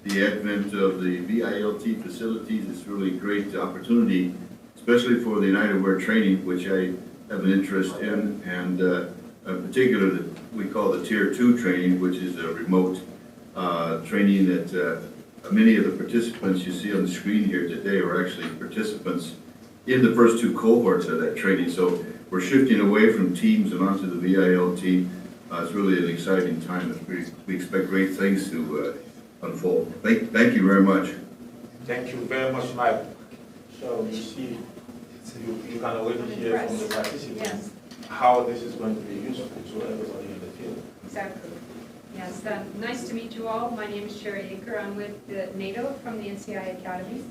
advent of the VILT facilities. It's really a great opportunity, especially for the United Wear training, which I have an interest in, and in particular, we call the Tier 2 training, which is a remote training that many of the participants you see on the screen here today are actually participants in the first two cohorts of that training. So we're shifting away from teams and onto the VILT. It's really an exciting time. We expect great things to unfold. Thank you very much. Thank you very much, Mike. So you see, you can already hear from the participants how this is going to be useful to everybody in the field. Exactly. Yes, nice to meet you all. My name is Sherry Aker. I'm with NATO from the NCI Academy.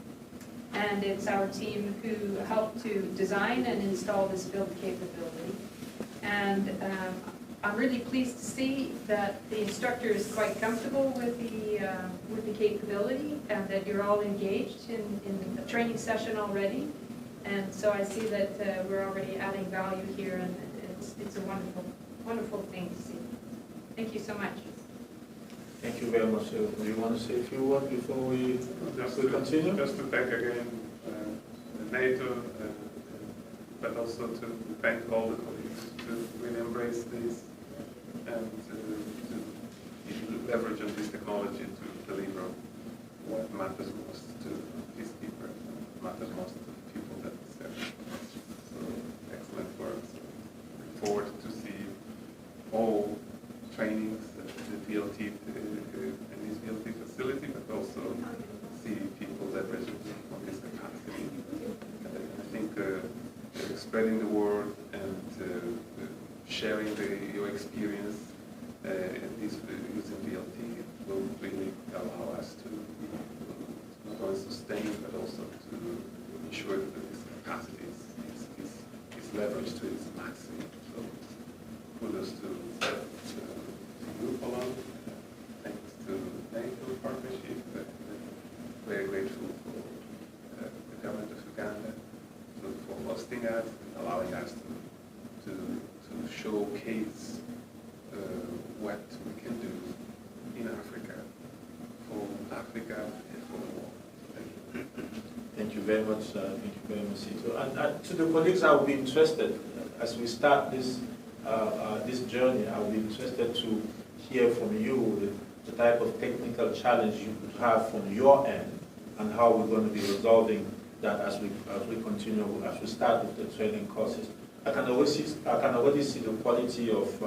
And it's our team who helped to design and install this build capability. And I'm really pleased to see that the instructor is quite comfortable with the capability, and that you're all engaged in the training session already. And so I see that we're already adding value here, and it's a wonderful, wonderful thing to see. Thank you so much. Thank you very much. Do you want to say a few words before we continue? Just to thank again NATO, but also to thank all the colleagues to really embrace this and to leverage on this technology to deliver what matters most to peacekeepers, matters most to the people that serve. So excellent work. So look forward to see all trainings, the VLT in this VLT facility, but also see people leveraging on this capacity. I think spreading the word and sharing your experience using VLT will really allow us to not only sustain, but also to ensure that this capacity is leveraged to its maximum. So kudos to you, Poland. Thanks to NATO partnership. Very grateful for the government of Uganda for hosting us and allowing us to showcase what we can do in Africa, for Africa and for the world. Thank you. Thank you very much. Thank you very much, Sito. And to the colleagues, I would be interested as we start this this journey. I would be interested to hear from you the type of technical challenge you could have from your end, and how we're going to be resolving that as we continue, as we start with the training courses. I can already see the quality of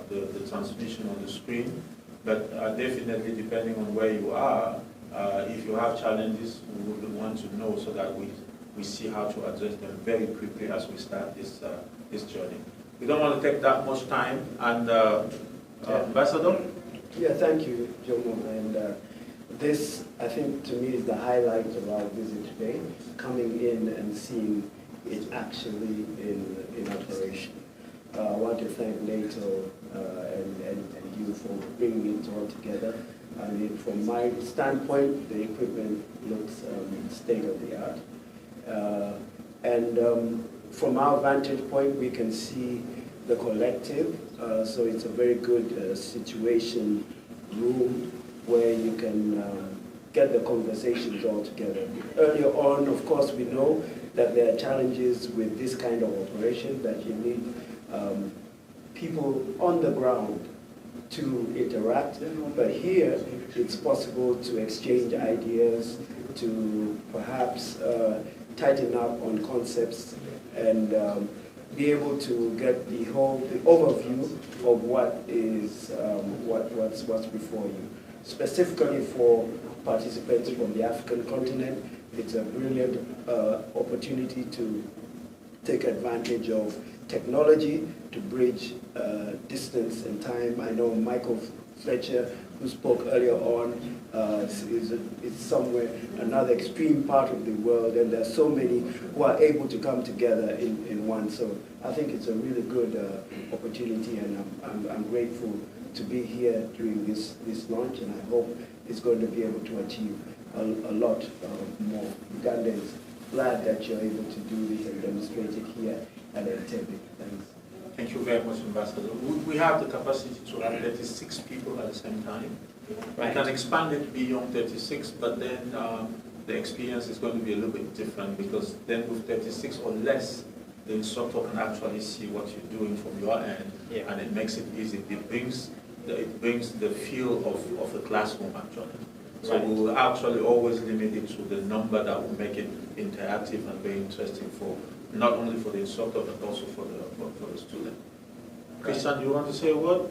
the transmission on the screen, but definitely depending on where you are, if you have challenges, we would want to know so that we see how to address them very quickly as we start this journey. We don't want to take that much time, and Ambassador? Yeah, thank you, Jomo. And this, I think, to me is the highlight of our visit today, coming in and seeing it actually in operation. I want to thank NATO and you for bringing it all together. I mean, from my standpoint, the equipment looks state of the art. From our vantage point, we can see the collective. So it's a very good situation room where you can get the conversations all together. Earlier on, of course, we know that there are challenges with this kind of operation, that you need people on the ground to interact. But here, it's possible to exchange ideas, to perhaps tighten up on concepts, and be able to get the overview of what is what's before you. Specifically for participants from the African continent, it's a brilliant opportunity to take advantage of technology to bridge distance and time. I know Michael Fletcher, who spoke earlier on, is somewhere, another extreme part of the world, and there are so many who are able to come together in one. So I think it's a really good opportunity, and I'm grateful to be here during this launch, and I hope it's going to be able to achieve a lot more. Uganda is glad that you're able to do this and demonstrate it here at Entebbe. Thanks. Thank you very much, Ambassador. We have the capacity to have 36 people at the same time. Right. We can expand it beyond 36, but then the experience is going to be a little bit different, because then with 36 or less, the instructor can actually see what you're doing from your end, and it makes it easy. It brings the feel of a classroom, actually. So we will actually always limit it to the number that will make it interactive and very interesting for not only for the instructor but also for the student. Christian, you want to say a word?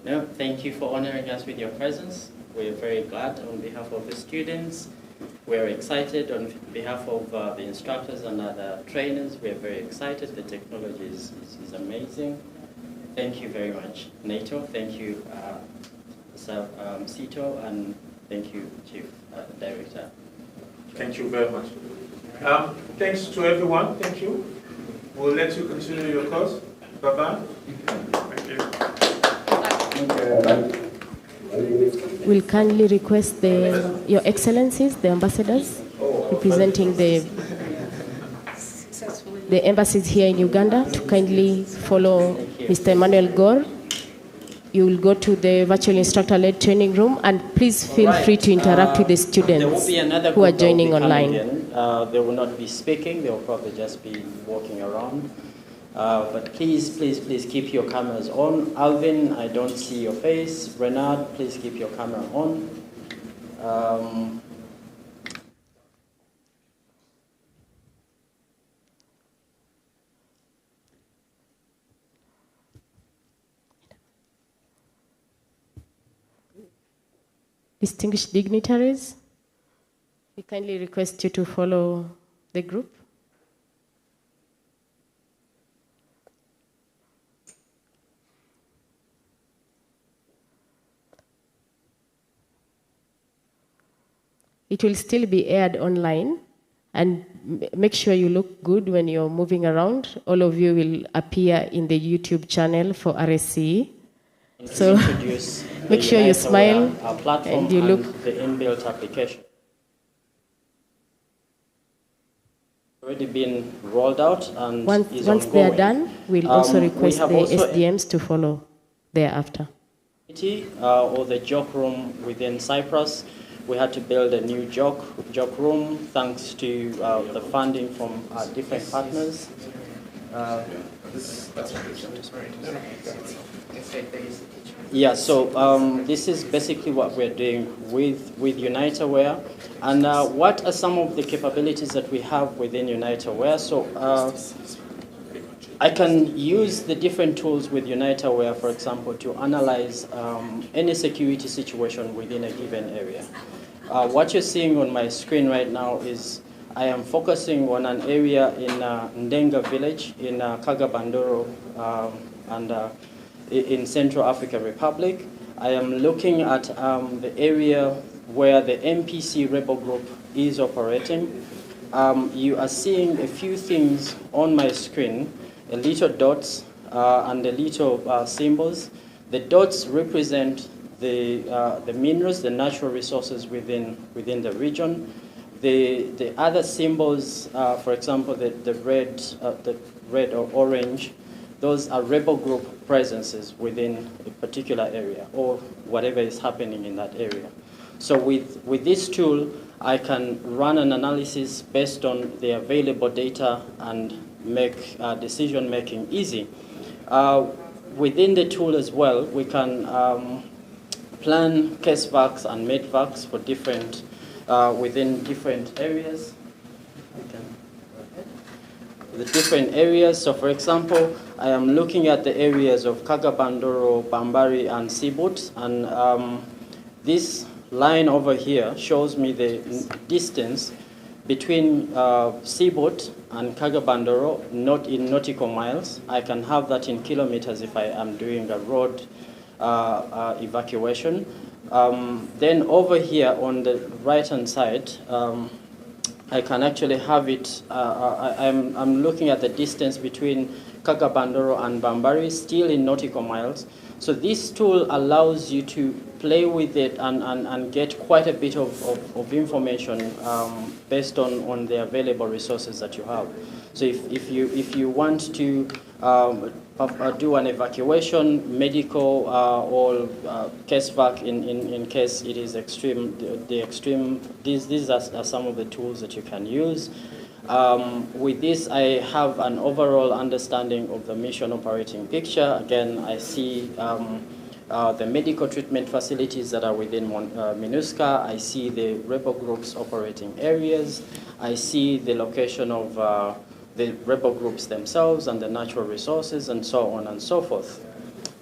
No, thank you for honoring us with your presence. We're very glad on behalf of the students. We're excited on behalf of the instructors and other trainers. We're very excited. The technology is amazing. Thank you very much, NATO. Thank you, Sir Sito, and thank you, Chief Director. Thank you very much. Thanks to everyone. Thank you. We'll let you continue your course. Bye-bye. Thank you. We'll kindly request Your Excellencies, the ambassadors, representing the embassies here in Uganda, to kindly follow Mr. Emmanuel Gore. You will go to the virtual instructor-led training room, and please feel free to interact with the students who are joining online. They will not be speaking, they will probably just be walking around. But please keep your cameras on. Alvin, I don't see your face. Renard, please keep your camera on. Distinguished dignitaries, we kindly request you to follow the group. It will still be aired online, and make sure you look good when you're moving around. All of you will appear in the YouTube channel for RSCE. So make sure you smile and you look. The inbuilt application already been rolled out, and once they are done, we'll also request the SDMs to follow thereafter. Or the joke room within Cyprus. We had to build a new joke room thanks to the funding from different partners. Yeah, so this is basically what we're doing with UniteAware. And what are some of the capabilities that we have within UniteAware? So I can use the different tools with UniteAware, for example, to analyze any security situation within a given area. What you're seeing on my screen right now is I am focusing on an area in Ndenga village in Kagabandoro and in Central African Republic. I am looking at the area where the MPC rebel group is operating. You are seeing a few things on my screen, a little dots and the little symbols. The dots represent the minerals, the natural resources within the region. The other symbols, for example, the red or orange, those are rebel group presences within a particular area or whatever is happening in that area. So with this tool, I can run an analysis based on the available data and make decision making easy. Within the tool as well, we can plan case vacs and med vacs for different within different areas. The different areas. So, for example, I am looking at the areas of Kagabandoro, Bambari, and Sibut, and this line over here shows me the distance between Sibut and Kagabandoro, not in nautical miles. I can have that in kilometers if I am doing a road evacuation. Then over here on the right-hand side, I can actually have it, I'm looking at the distance between Kakabandoro and Bambari, still in nautical miles. So this tool allows you to play with it and get quite a bit of information based on the available resources that you have. So if you want to do an evacuation, medical or case vac in case it is extreme, these are some of the tools that you can use. With this, I have an overall understanding of the mission operating picture. Again, I see the medical treatment facilities that are within MINUSCA. I see the rebel groups operating areas. I see the location of the rebel groups themselves and the natural resources and so on and so forth.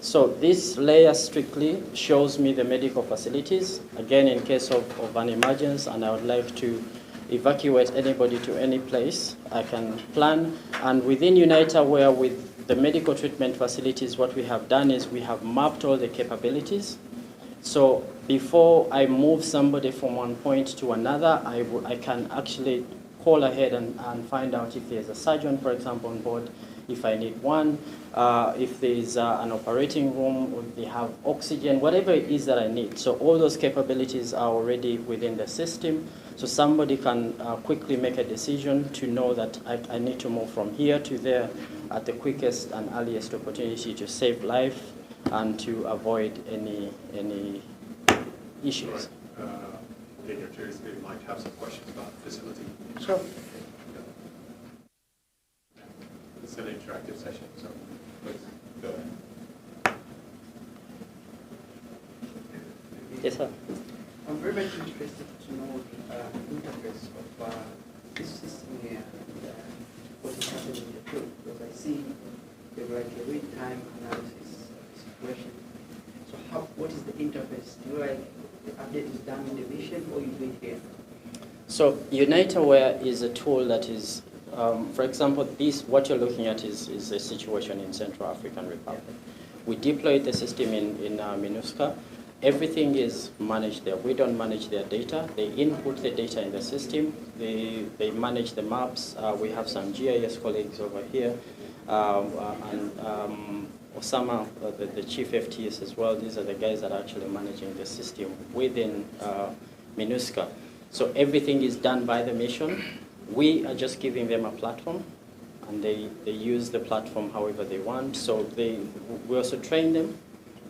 So this layer strictly shows me the medical facilities, again in case of an emergency and I would like to evacuate anybody to any place, I can plan. And within UNITA, with the medical treatment facilities, what we have done is we have mapped all the capabilities. So before I move somebody from one point to another, I can actually call ahead and find out if there's a surgeon, for example, on board, if I need one, if there's an operating room, or if they have oxygen, whatever it is that I need. So all those capabilities are already within the system. So somebody can quickly make a decision to know that I need to move from here to there at the quickest and earliest opportunity to save life and to avoid any issues. Daniel Jerry might have some questions about the facility. Sure. It's an interactive session, so please go ahead. Yes, sir. I'm very much interested to know the interface of this system here and what is happening in the field, because I see the real-time analysis situation. So what is the interface? Do you the update is done in the mission or you do it here? So UNITA is a tool that is, for example, what you're looking at is a situation in Central African Republic. We deployed the system in MINUSCA. Everything is managed there. We don't manage their data. They input the data in the system. They manage the maps. We have some GIS colleagues over here. And Osama, the chief FTS as well, these are the guys that are actually managing the system within MINUSCA. So everything is done by the mission. We are just giving them a platform, and they use the platform however they want. So we also train them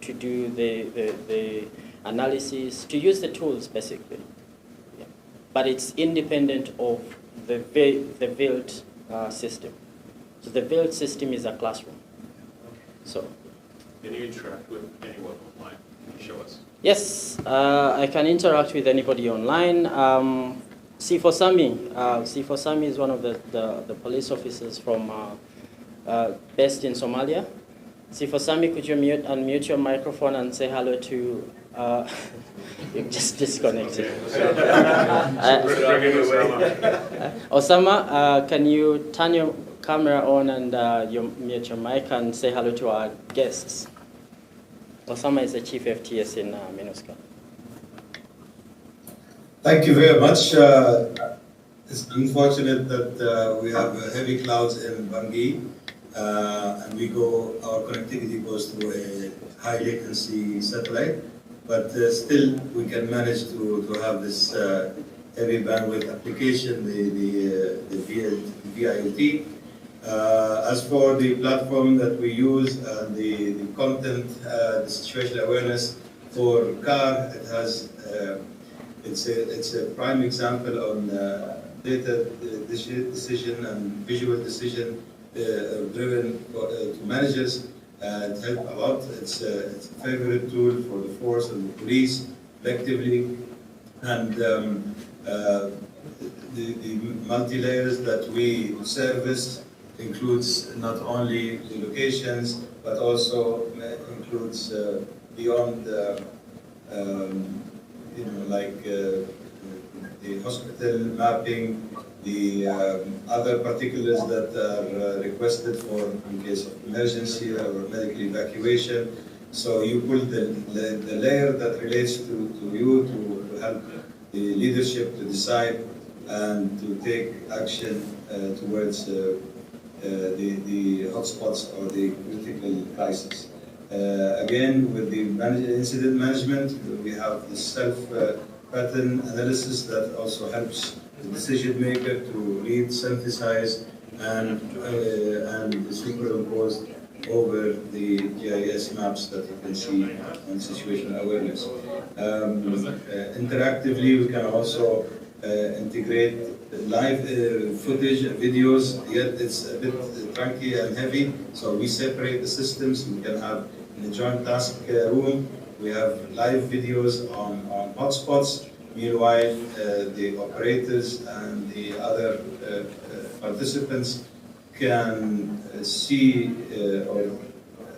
to do the analysis, to use the tools basically. Yeah. But it's independent of the veiled system. So the veiled system is a classroom. So, can you interact with anyone online? Can you show us? Yes, I can interact with anybody online. C4Sami is one of the police officers from based in Somalia. C4Sami, could you unmute your microphone and say hello to? You just disconnected. Osama, can you turn your camera on and mute your mic and say hello to our guests? Osama is the chief FTS in MINUSCA. Thank you very much. It's unfortunate that we have heavy clouds in Bangui, and our connectivity goes through a high latency satellite, but still we can manage to have this heavy bandwidth application, the VIOT. As for the platform that we use and the content, the situational awareness for CAR, it has it's a prime example on data decision and visual decision driven to managers. It helped a lot. It's a favorite tool for the force and the police collectively, and the multi-layers that we service includes not only the locations, but also includes beyond, like the hospital mapping, the other particulars that are requested for in case of emergency or medical evacuation. So you pull the layer that relates to you to help the leadership to decide and to take action towards the hotspots or the critical crisis. Again, with the incident management, we have the self-pattern analysis that also helps the decision maker to read, synthesize, and superimpose over the GIS maps that you can see on situational awareness. Interactively, we can also integrate live footage and videos, yet it's a bit clunky and heavy, so we separate the systems. We can have in a joint task room, we have live videos on hotspots. Meanwhile, the operators and the other participants can see or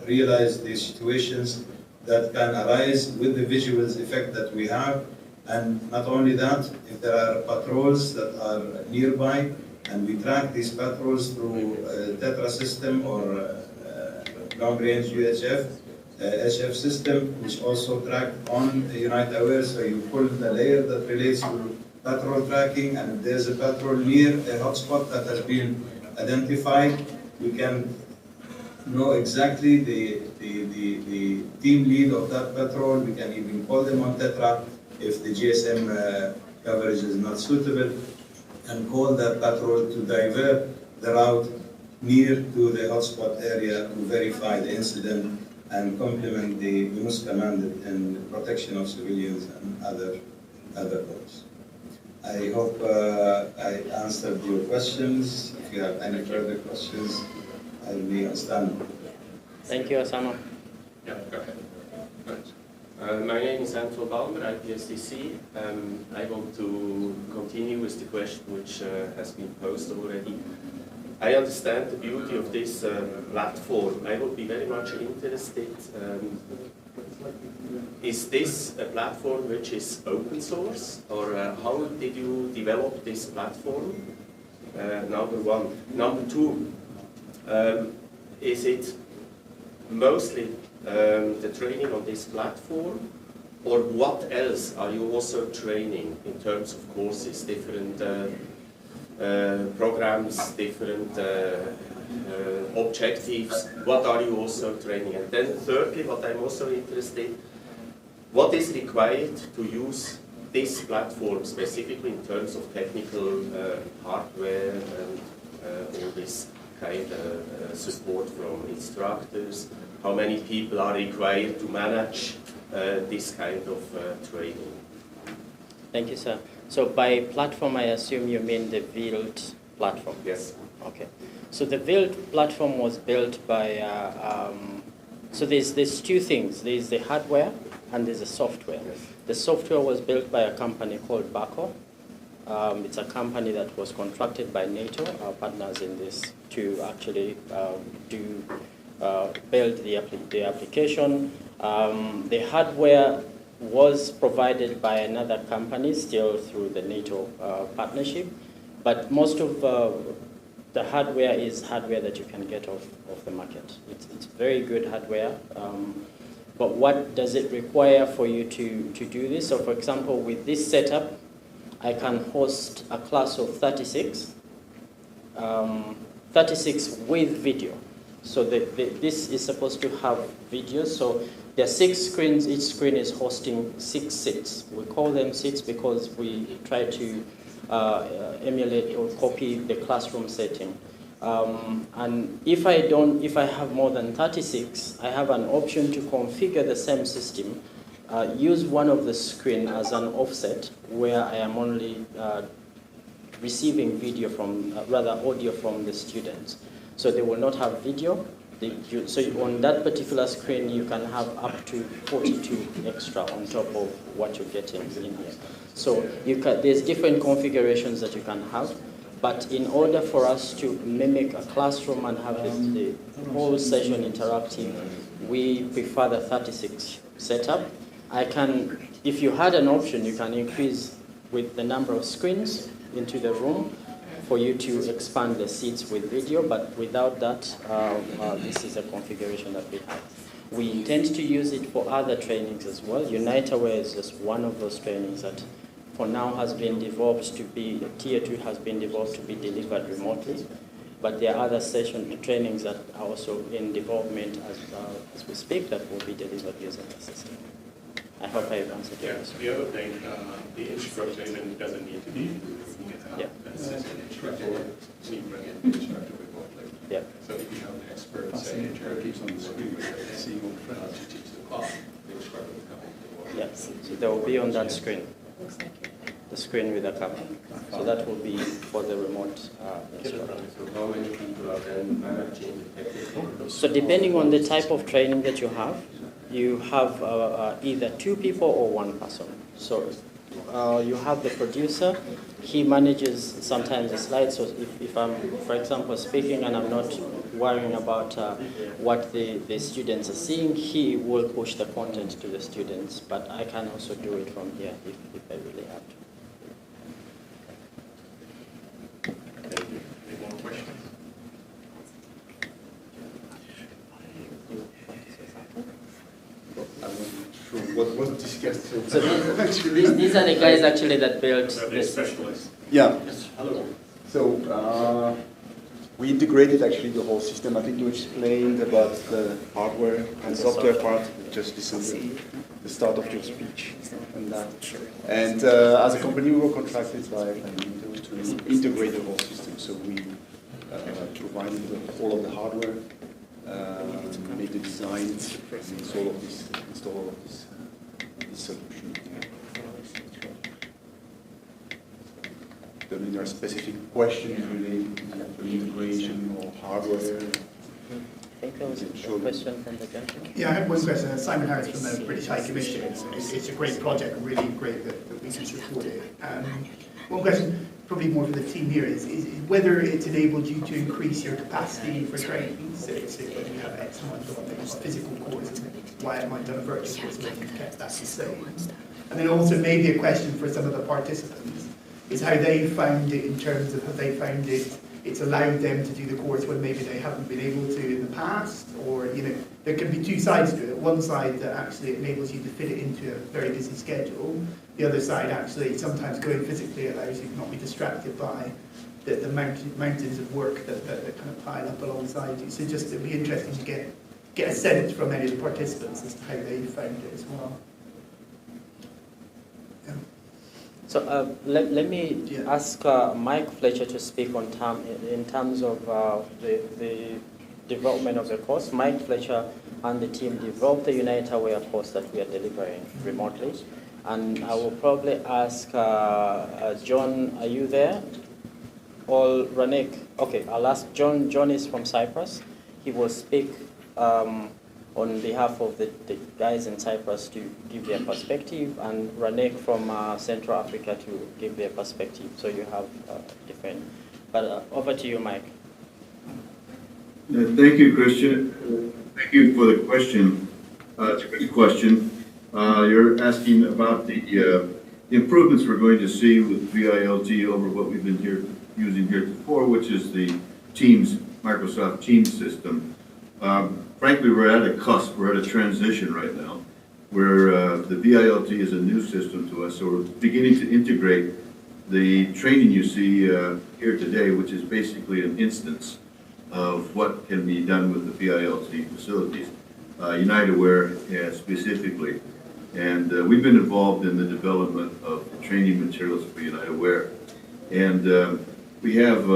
realize the situations that can arise with the visuals effect that we have. And not only that, if there are patrols that are nearby, and we track these patrols through a TETRA system or long-range UHF, HF system, which also track on Unite Aware, so you pull the layer that relates to patrol tracking, and if there's a patrol near a hotspot that has been identified, we can know exactly the team lead of that patrol. We can even call them on TETRA if the GSM coverage is not suitable, and call that patrol to divert the route near to the hotspot area to verify the incident and complement the MINUSCA mandate in protection of civilians and other goals. I hope I answered your questions. If you have any further questions, I'll be on stand. Thank you, Osama. Yeah, go ahead. Right. My name is Anton Balmer, IPSDC. I want to continue with the question which has been posed already. I understand the beauty of this platform. I would be very much interested. Is this a platform which is open source, or how did you develop this platform? Number one. Number two, is it mostly the training on this platform, or what else are you also training in terms of courses, different programs, different objectives? What are you also training? And then thirdly, what I'm also interested, what is required to use this platform specifically in terms of technical hardware and all this kind of support from instructors? How many people are required to manage this kind of training? Thank you, sir. So by platform, I assume you mean the VILD platform? Yes. Okay. So the VILD platform was built by, so there's two things. There's the hardware and there's the software. Yes. The software was built by a company called BACO. It's a company that was contracted by NATO, our partners in this, to actually build the application. The hardware was provided by another company, still through the NATO partnership, but most of the hardware is hardware that you can get off the market. It's very good hardware, but what does it require for you to do this? So for example, with this setup, I can host a class of 36, 36 with video. So this is supposed to have video. So there are 6 screens. Each screen is hosting 6 seats. We call them seats because we try to emulate or copy the classroom setting. And if I have more than 36, I have an option to configure the same system, use one of the screen as an offset where I am only receiving video from, rather audio from the students. So they will not have video. So on that particular screen, you can have up to 42 extra on top of what you're getting in here. So there's different configurations that you can have, but in order for us to mimic a classroom and have the whole session interactive, we prefer the 36 setup. If you had an option, you can increase with the number of screens into the room, for you to expand the seats with video, but without that, this is a configuration that we have. We intend to use it for other trainings as well. UniteAware is just one of those trainings that for now has been developed to be, Tier 2 has been developed to be delivered remotely. But there are other trainings that are also in development as we speak that will be delivered using the system. I hope I've answered your question. The other thing, the instructor even doesn't need to be That's an instructor. You bring in the instructor remotely. Yeah. So if you have an expert, say, in Turkey, on the screen to teach the class, the instructor will come in. Yes, so they will be on that screen. The screen with a camera. So that will be for the remote instructor. So how many people are then managing the technical? So depending on the type of training that you have either 2 people or 1 person. So you have the producer, he manages sometimes the slides. So if I'm, for example, speaking and I'm not worrying about what the students are seeing, he will push the content to the students, but I can also do it from here if I really have to. Any more questions? What was discussed so far? So these are the guys actually that built this. Specialists. Yeah. Yes. Hello. So we integrated actually the whole system. I think you explained about the hardware and software part. Just listened to the start of your speech and that. And as a company, we were contracted by NATO to integrate the whole system. So we provided all of the hardware, made the designs, and install all of this solution. Then there are specific questions related to integration or hardware. I think there was a question from the gentleman. Yeah, I have one question. Simon Harris from the British High Commission. It's a great project, really great that we can support it. One question, probably more for the team here, is whether it's enabled you to increase your capacity for training. So when you have X amount of physical courses, why it might have done a virtual course, but you've kept that the same. And then also maybe a question for some of the participants is how they found it in terms of how they found it's allowed them to do the course when maybe they haven't been able to in the past, or there can be 2 sides to it. One side that actually enables you to fit it into a very busy schedule. The other side actually sometimes going physically allows you to not be distracted by the mountains of work that kind of pile up alongside you. So just it'd be interesting to get a sense from any of the participants as to how they found it as well. So let me ask Mike Fletcher to speak on in terms of the development of the course. Mike Fletcher and the team developed the UniteAware course that we are delivering remotely. And I will probably ask John, are you there? Or Ranek? Okay, I'll ask John. John is from Cyprus. He will speak on behalf of the guys in Cyprus to give their perspective, and Ranek from Central Africa to give their perspective. So you have different. But over to you, Mike. Thank you, Christian. Thank you for the question. It's a good question. You're asking about the improvements we're going to see with VILT over what we've been using here before, which is the Teams, Microsoft Teams system. Frankly, we're at a cusp, we're at a transition right now, where the VILT is a new system to us, so we're beginning to integrate the training you see here today, which is basically an instance of what can be done with the VILT facilities, UniteAware specifically. And we've been involved in the development of the training materials for UniteAware. And we have,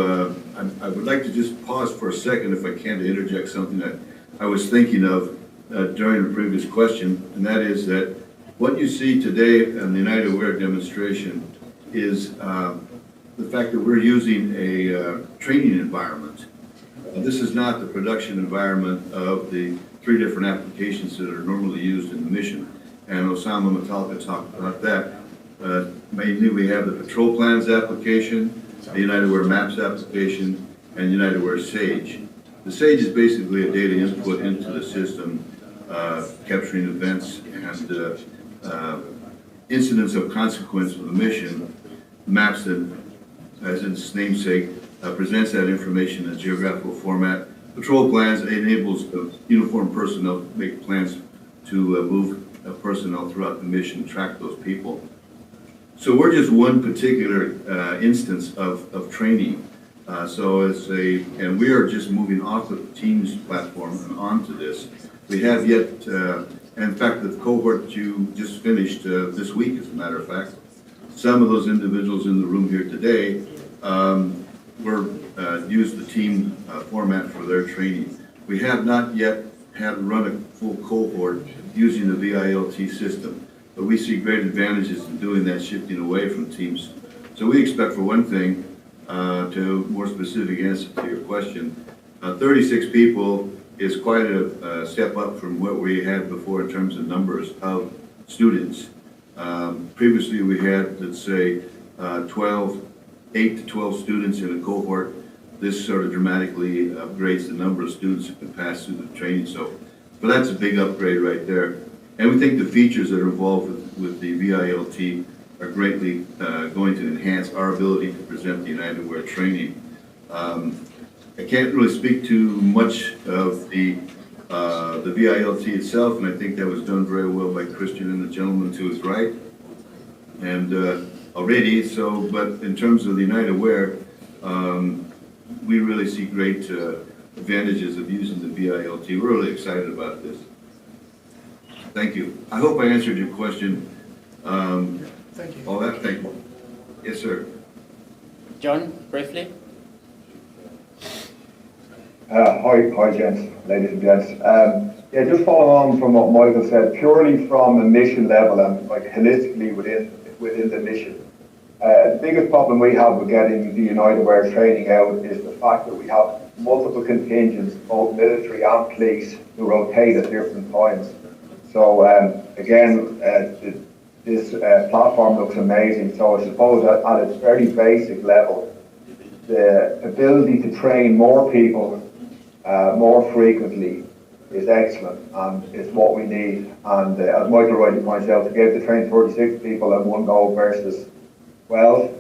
I would like to just pause for a second, if I can, to interject something that I was thinking of during the previous question, and that is that what you see today in the UniteAware demonstration is the fact that we're using a training environment. This is not the production environment of the 3 different applications that are normally used in the mission. And Osama Metallica talked about that. Mainly we have the Patrol Plans application, the UniteAware Maps application, and UniteAware Sage. The Sage is basically a data input into the system, capturing events and incidents of consequence for the mission, maps that as in its namesake, presents that information in a geographical format. Patrol plans enables uniformed personnel to make plans to move personnel throughout the mission and track those people. So we're just one particular instance of training. And we are just moving off the Teams platform and onto this. We have yet, in fact, the cohort you just finished this week, as a matter of fact, some of those individuals in the room here today used the team format for their training. We have not yet had run a full cohort using the VILT system, but we see great advantages in doing that, shifting away from teams. So we expect, for one thing, to more specific answer to your question, 36 people is quite a step up from what we had before in terms of numbers of students. Previously we had, let's say, 8 to 12 students in a cohort. This sort of dramatically upgrades the number of students who can pass through the training. So that's a big upgrade right there. And we think the features that are involved with the VILT are greatly going to enhance our ability to present the United Wear training. I can't really speak to much of the VILT itself, and I think that was done very well by Christian and the gentleman to his right. And already, but in terms of the United Wear, we really see great advantages of using the VILT. We're really excited about this. Thank you. I hope I answered your question. Thank you. All that, thank you. Yes, sir. John, briefly. Hi, gents, ladies and gents. Yeah, just following on from what Michael said, purely from a mission level and like holistically within the mission. The biggest problem we have with getting the United Wear training out is the fact that we have multiple contingents, both military and police, who rotate at different times. So again, this platform looks amazing. So I suppose at its very basic level, the ability to train more people more frequently is excellent, and it's what we need. And as Michael rightly points out, to be able to train 36 people in one go versus 12,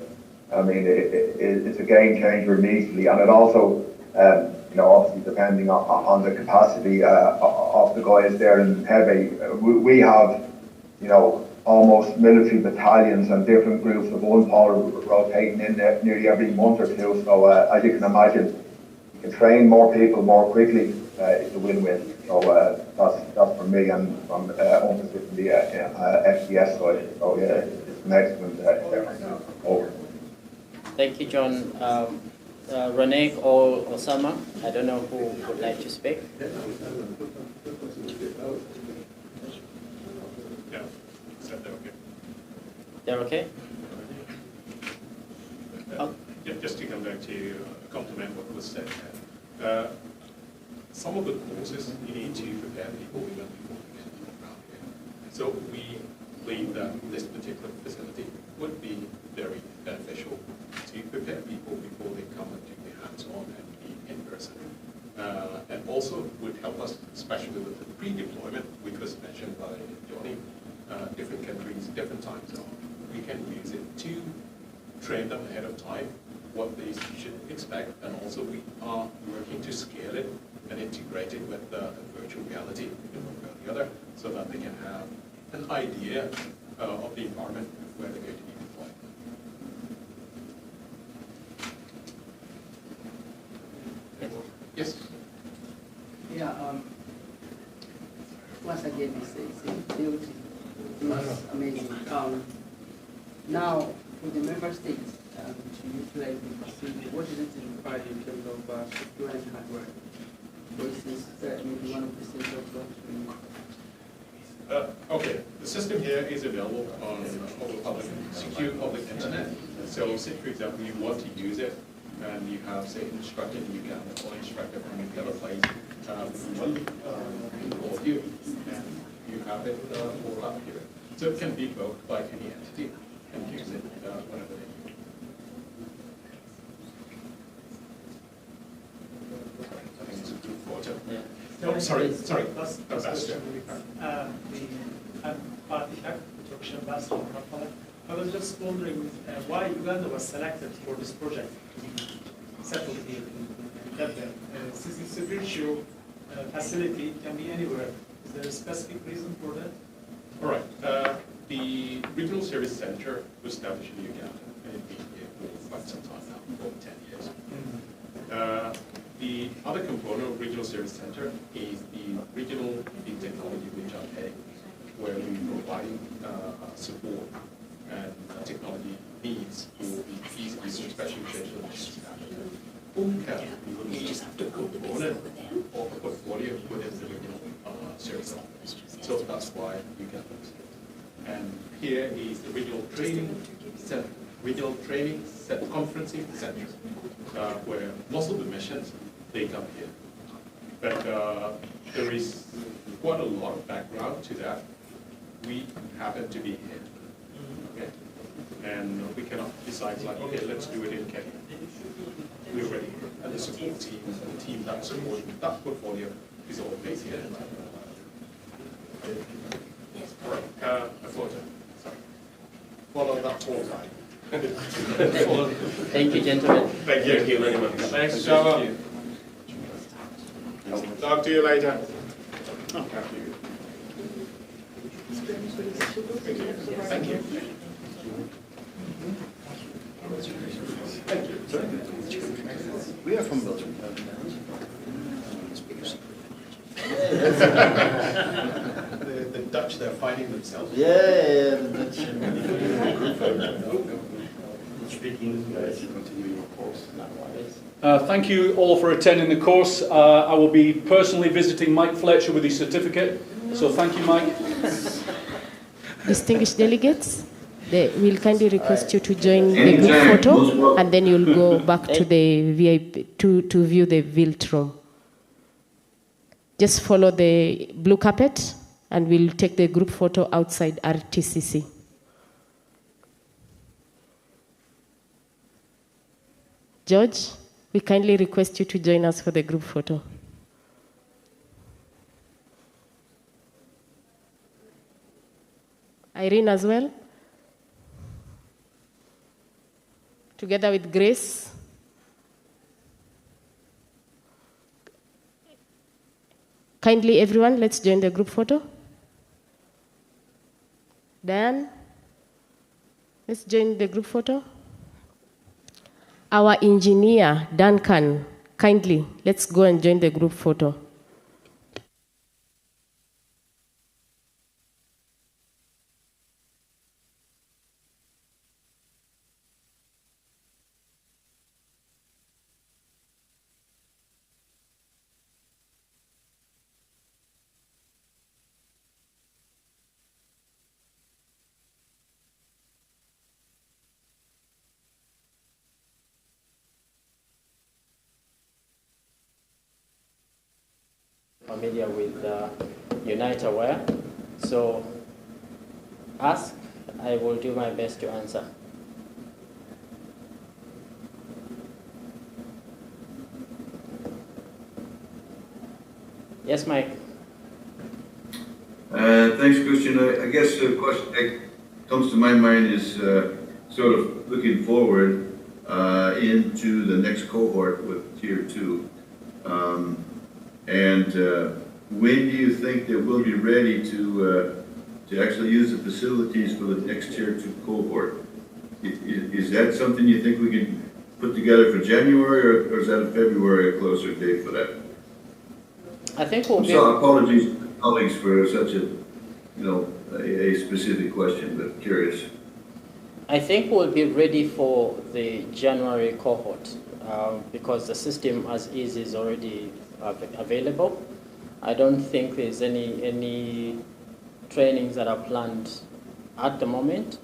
I mean, it's a game changer immediately. And it also, you know, obviously depending on the capacity of the guys there in Tebe, we have, you know, almost military battalions and different groups of UNPOL rotating in there nearly every month or two. So as you can imagine, you can train more people more quickly. It's a win-win. So that's for me and from UNCAP from the FDS side. So yeah, it's an excellent effort. Over. Thank you, John. Renee or Osama, I don't know who would like to speak. They're okay? Just to come back to compliment what was said. Some of the courses you need to prepare people even before they get to the ground here. So we believe that this particular facility would be very beneficial to prepare people before they come and do the hands-on and be in person. And also would help us, especially with the pre-deployment, which was mentioned by Johnny, different countries, different time zones. We can use it to train them ahead of time what they should expect, and also we are working to scale it and integrate it with the virtual reality in one way or the other, so that they can have an idea of the environment where they're going to be deployed. Yes? Yeah, once again, it's beauty. It's amazing. Now, for the member states to utilize the facility, what is it required in terms of secure and hardware? For instance, maybe one of the central blocks. Okay, the system here is available on secure public internet. So say, for example, you want to use it, and you have, say, Instructor, you can call Instructor from the other place, involve you, and you have it all up here. So it can be invoked by any entity and use it whenever they need. I think it's a good photo. Yeah. Oh, sorry. The architect, construction master, I was just wondering why Uganda was selected for this project to be settled here in Dublin. Since it's a virtual facility, it can be anywhere. Is there a specific reason for that? All right. The Regional Service Center was established in Uganda, and it's been here for quite some time now, over 10 years. The other component of Regional Service Center is the Regional Big Technology UNCAP, where we provide support and technology needs for the East Research Special Education. UNCAP is the component of the portfolio within the Regional Service Office. So that's why you get this. And here is the Regional Training Center, Conferencing Center, where most of the missions, they come here. But there is quite a lot of background to that. We happen to be here, okay? And we cannot decide like, okay, let's do it in Kenya. We're ready. And the support team, the team that supports that portfolio is all based here. All right, a photo. Sorry. Follow that whole time. Thank you, gentlemen. Thank you. Thank you very much. Thanks, Java. Talk to you later. Thank you. Thank you. We are from Belgium. The Dutch, they're finding themselves. Yeah, the Dutch. Thank you all for attending the course. I will be personally visiting Mike Fletcher with his certificate. So thank you, Mike. Distinguished delegates, we'll kindly request you to join the group photo, and then you'll go back to the VIP to view the Vilt room. Just follow the blue carpet, and we'll take the group photo outside RTCC. George, we kindly request you to join us for the group photo. Irene as well, together with Grace. Kindly, everyone, let's join the group photo. Dan, let's join the group photo. Our engineer, Duncan, kindly, let's go and join the group photo. Familiar with UniteAware, so ask, I will do my best to answer. Yes, Mike. Thanks, Christian. I guess the question that comes to my mind is sort of looking forward into the next cohort with Tier 2. When do you think that we'll be ready to actually use the facilities for the next Tier 2 cohort? Is that something you think we can put together for January, or is that a February, a closer date for that? I think we'll So apologies to colleagues for such a specific question, but curious. I think we'll be ready for the January cohort because the system as is already available. I don't think there's any trainings that are planned at the moment,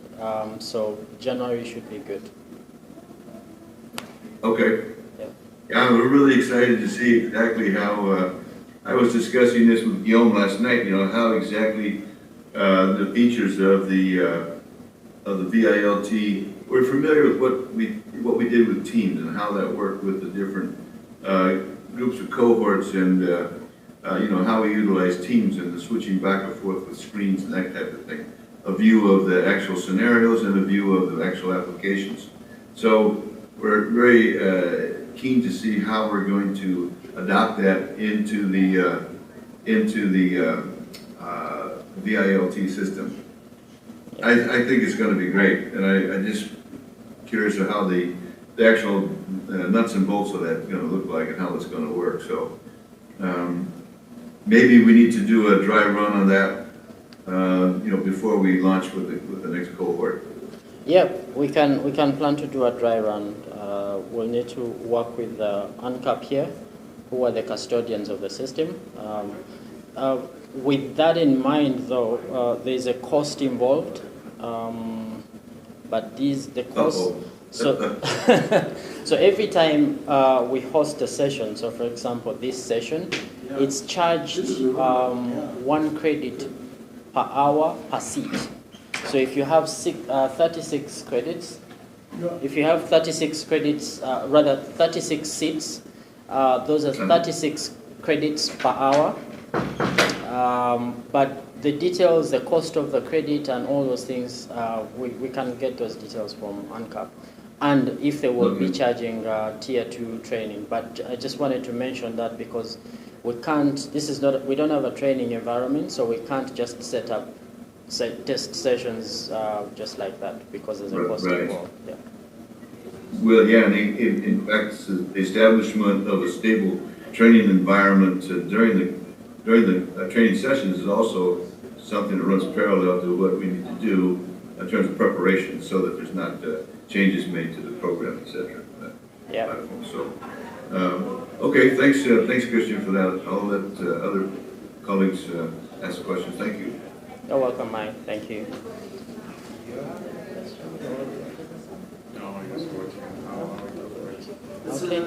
so January should be good. Okay. Yeah, we're really excited to see exactly how, I was discussing this with Guillaume last night, how exactly the features of the VILT, we're familiar with what we did with teams and how that worked with the different groups of cohorts, and how we utilize teams and the switching back and forth with screens and that type of thing. a view of the actual scenarios and a view of the actual applications. So we're very keen to see how we're going to adopt that into the VILT system. I think it's going to be great, and I'm just curious of how the actual nuts and bolts of that is going to look like and how it's going to work. So maybe we need to do a dry run on that, before we launch with the next cohort. Yep, we can plan to do a dry run. We'll need to work with UNCAP here, who are the custodians of the system. With that in mind, though, there's a cost involved, but the cost. So, so every time we host a session, so for example, this session, it's charged 1 credit per hour per seat. So if you have 36 credits, if you have 36 credits, rather 36 seats, those are 36 credits per hour. But the details, the cost of the credit and all those things, we can get those details from UNCAP. And if they will be charging tier 2 training. But I just wanted to mention that because we can't, we don't have a training environment, so we can't just set up test sessions just like that because there's a cost involved. Yeah. Well, yeah, and in fact, the establishment of a stable training environment during the training sessions is also something that runs parallel to what we need to do in terms of preparation, so that there's not changes made to the program, etc. Yeah. So, okay, thanks, Christian, for that. I'll let other colleagues ask questions. Thank you. You're welcome, Mike. Thank you. Okay.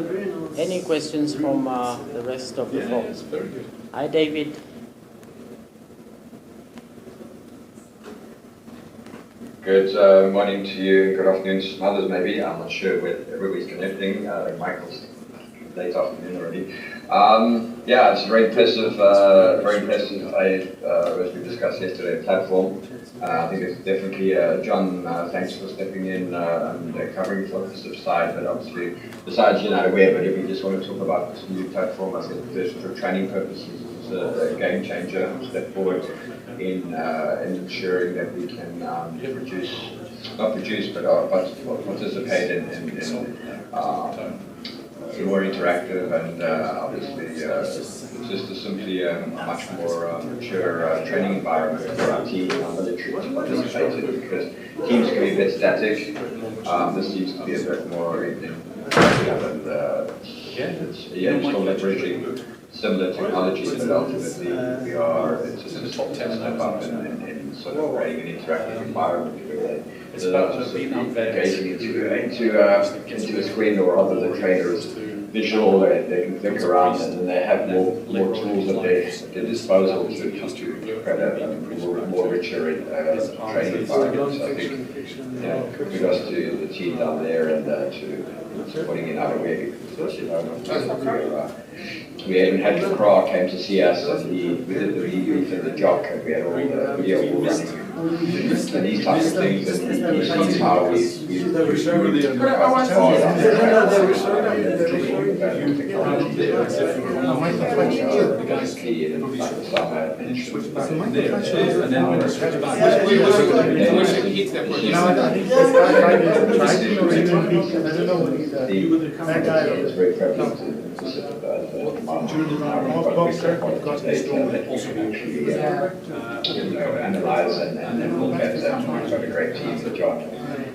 Any questions from the rest of the folks? Very good. Hi, David. Good morning to you, good afternoon to some others maybe. I'm not sure where everybody's connecting. Michael's late afternoon already. Yeah, it's very impressive, as we discussed yesterday, platform. I think it's definitely, John, thanks for stepping in and covering the offensive side, but obviously, besides you're not aware, but if we just want to talk about this new platform, I think just for training purposes, it's a game changer, step forward in ensuring that we can participate in more interactive and obviously just simply a much more mature training environment for our team and our military to participate in, because teams can be a bit static. This needs to be a bit more and it's still leveraging similar technologies, but ultimately it's just a top 10 step up in sort of creating an interactive environment where it's engaging into a screen or other than trainers visual, they can click around and then they have more tools at their disposal to create a more richer training environment. So I think kudos to the team down there and to putting in our way, because we even had the CRA came to see us and we did the debrief and the jock and we had all the video all running. And these types of things, and he sees how we analyze and look at that. We've got a great team with John,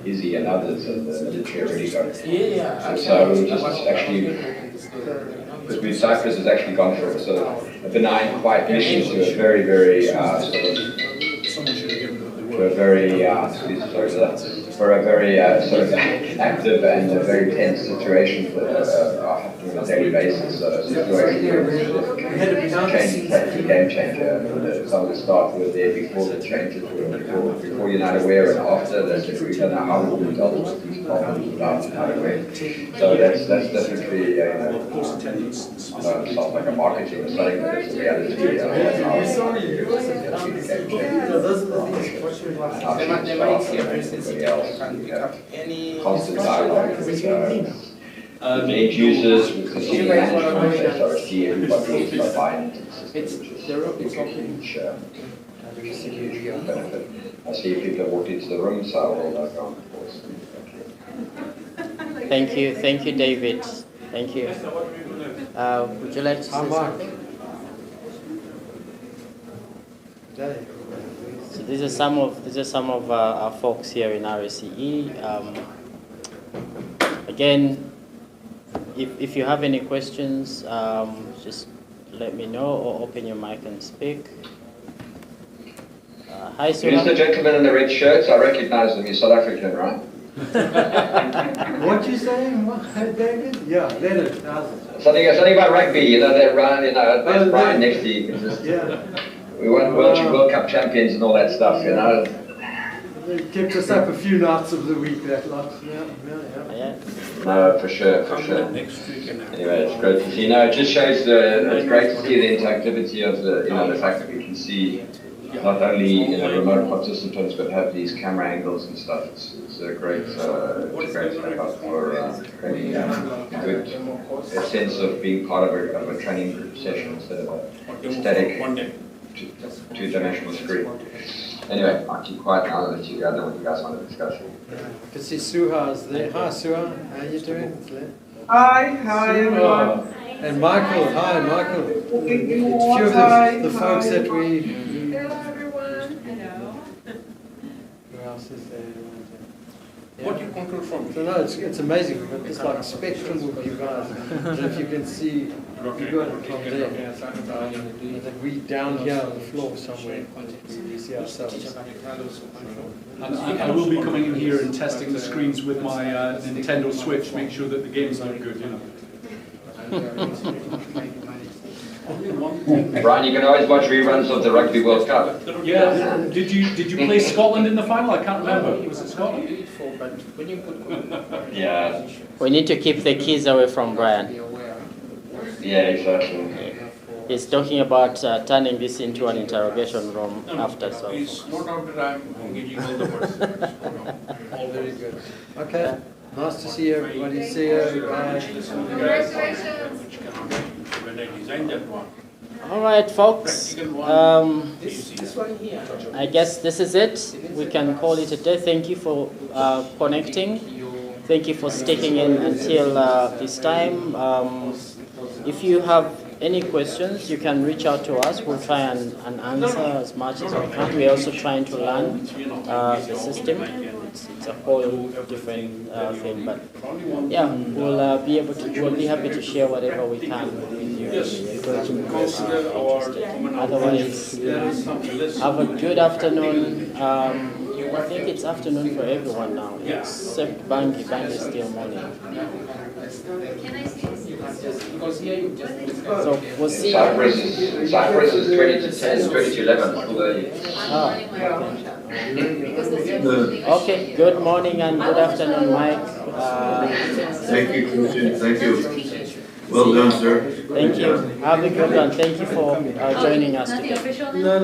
Izzy and others, and the military already got it. And so just actually, because Cyprus has actually gone from a sort of a benign, quiet mission to a very, very for a very sort of active and a very tense situation that are happening on a daily basis. So a situation where it's a game changer. Some of the staff were there before the changes were before you're not aware, and after that we don't know how we'll dealt with these problems without you're not aware. So that's definitely sounds like a marketing or something, but it's a reality. those are the things what you want. They might see a very sensitive, can pick up any constant dialogue with the end users, with the senior management, SRSC, everybody is not buying into the system, which is a huge benefit. I see people have walked into the room, so I will go on the course. Thank you, David. Thank you. Would you like to say something? So these are some of our folks here in RSCE. Again, if you have any questions, just let me know or open your mic and speak. Hi, sir. Who's the gentleman in the red shirts? I recognize them. He's South African, right? What you saying, David? Yeah, Leonard. Something about rugby, you know, that Ryan, you know, there's Brian next to you. We won World Cup champions and all that stuff, you know. They kept us up a few nights of the week, that lot. Yeah. No, for sure. Anyway, it's great to see. No, it just shows it's great to see the interactivity of the fact that we can see not only remote participants but have these camera angles and stuff. It's a great step up for creating a good sense of being part of a training group session instead of a static two-dimensional screen. Anyway, I'll keep quiet now and let you guys know what you guys want to discuss. I can see Suha's there. Hi, Suha. How are you doing? Hi everyone. And Michael. Hi, Michael. A few of the folks that we... Hello everyone. Hello. Who else is there? What do you control from? So no, it's amazing. We've got this like spectrum of you guys. And if you can see, you go and come there. And then we down here on the floor somewhere, we see ourselves. I will be coming in here and testing the screens with my Nintendo Switch, make sure that the games look good, you know. Brian, you can always watch reruns of the Rugby World Cup. Yeah. Did you play Scotland in the final? I can't remember. Was it Scotland? Yeah. We need to keep the kids away from Brian. Yeah, exactly. He's talking about turning this into an interrogation room after. So. Please note out that I'm engaging all the persons. All very good. Okay. Nice to see everybody. See you. Bye. Congratulations. When I designed that one. All right, folks. I guess this is it. We can call it a day. Thank you for connecting. Thank you for sticking in until this time. If you have any questions, you can reach out to us. We'll try and answer as much as we can. We're also trying to learn the system. It's a whole different thing, but yeah, we'll be happy to share whatever we can with you. Otherwise, have a good afternoon. I think it's afternoon for everyone now, except Bangi. Bangi is still morning. So we'll see. Cyprus is 20 to 10, 20 to 11. Okay, good morning and good afternoon, Mike. Thank you. Thank you. Well done, sir. Thank you. Have a good one. Thank you for joining us today. No.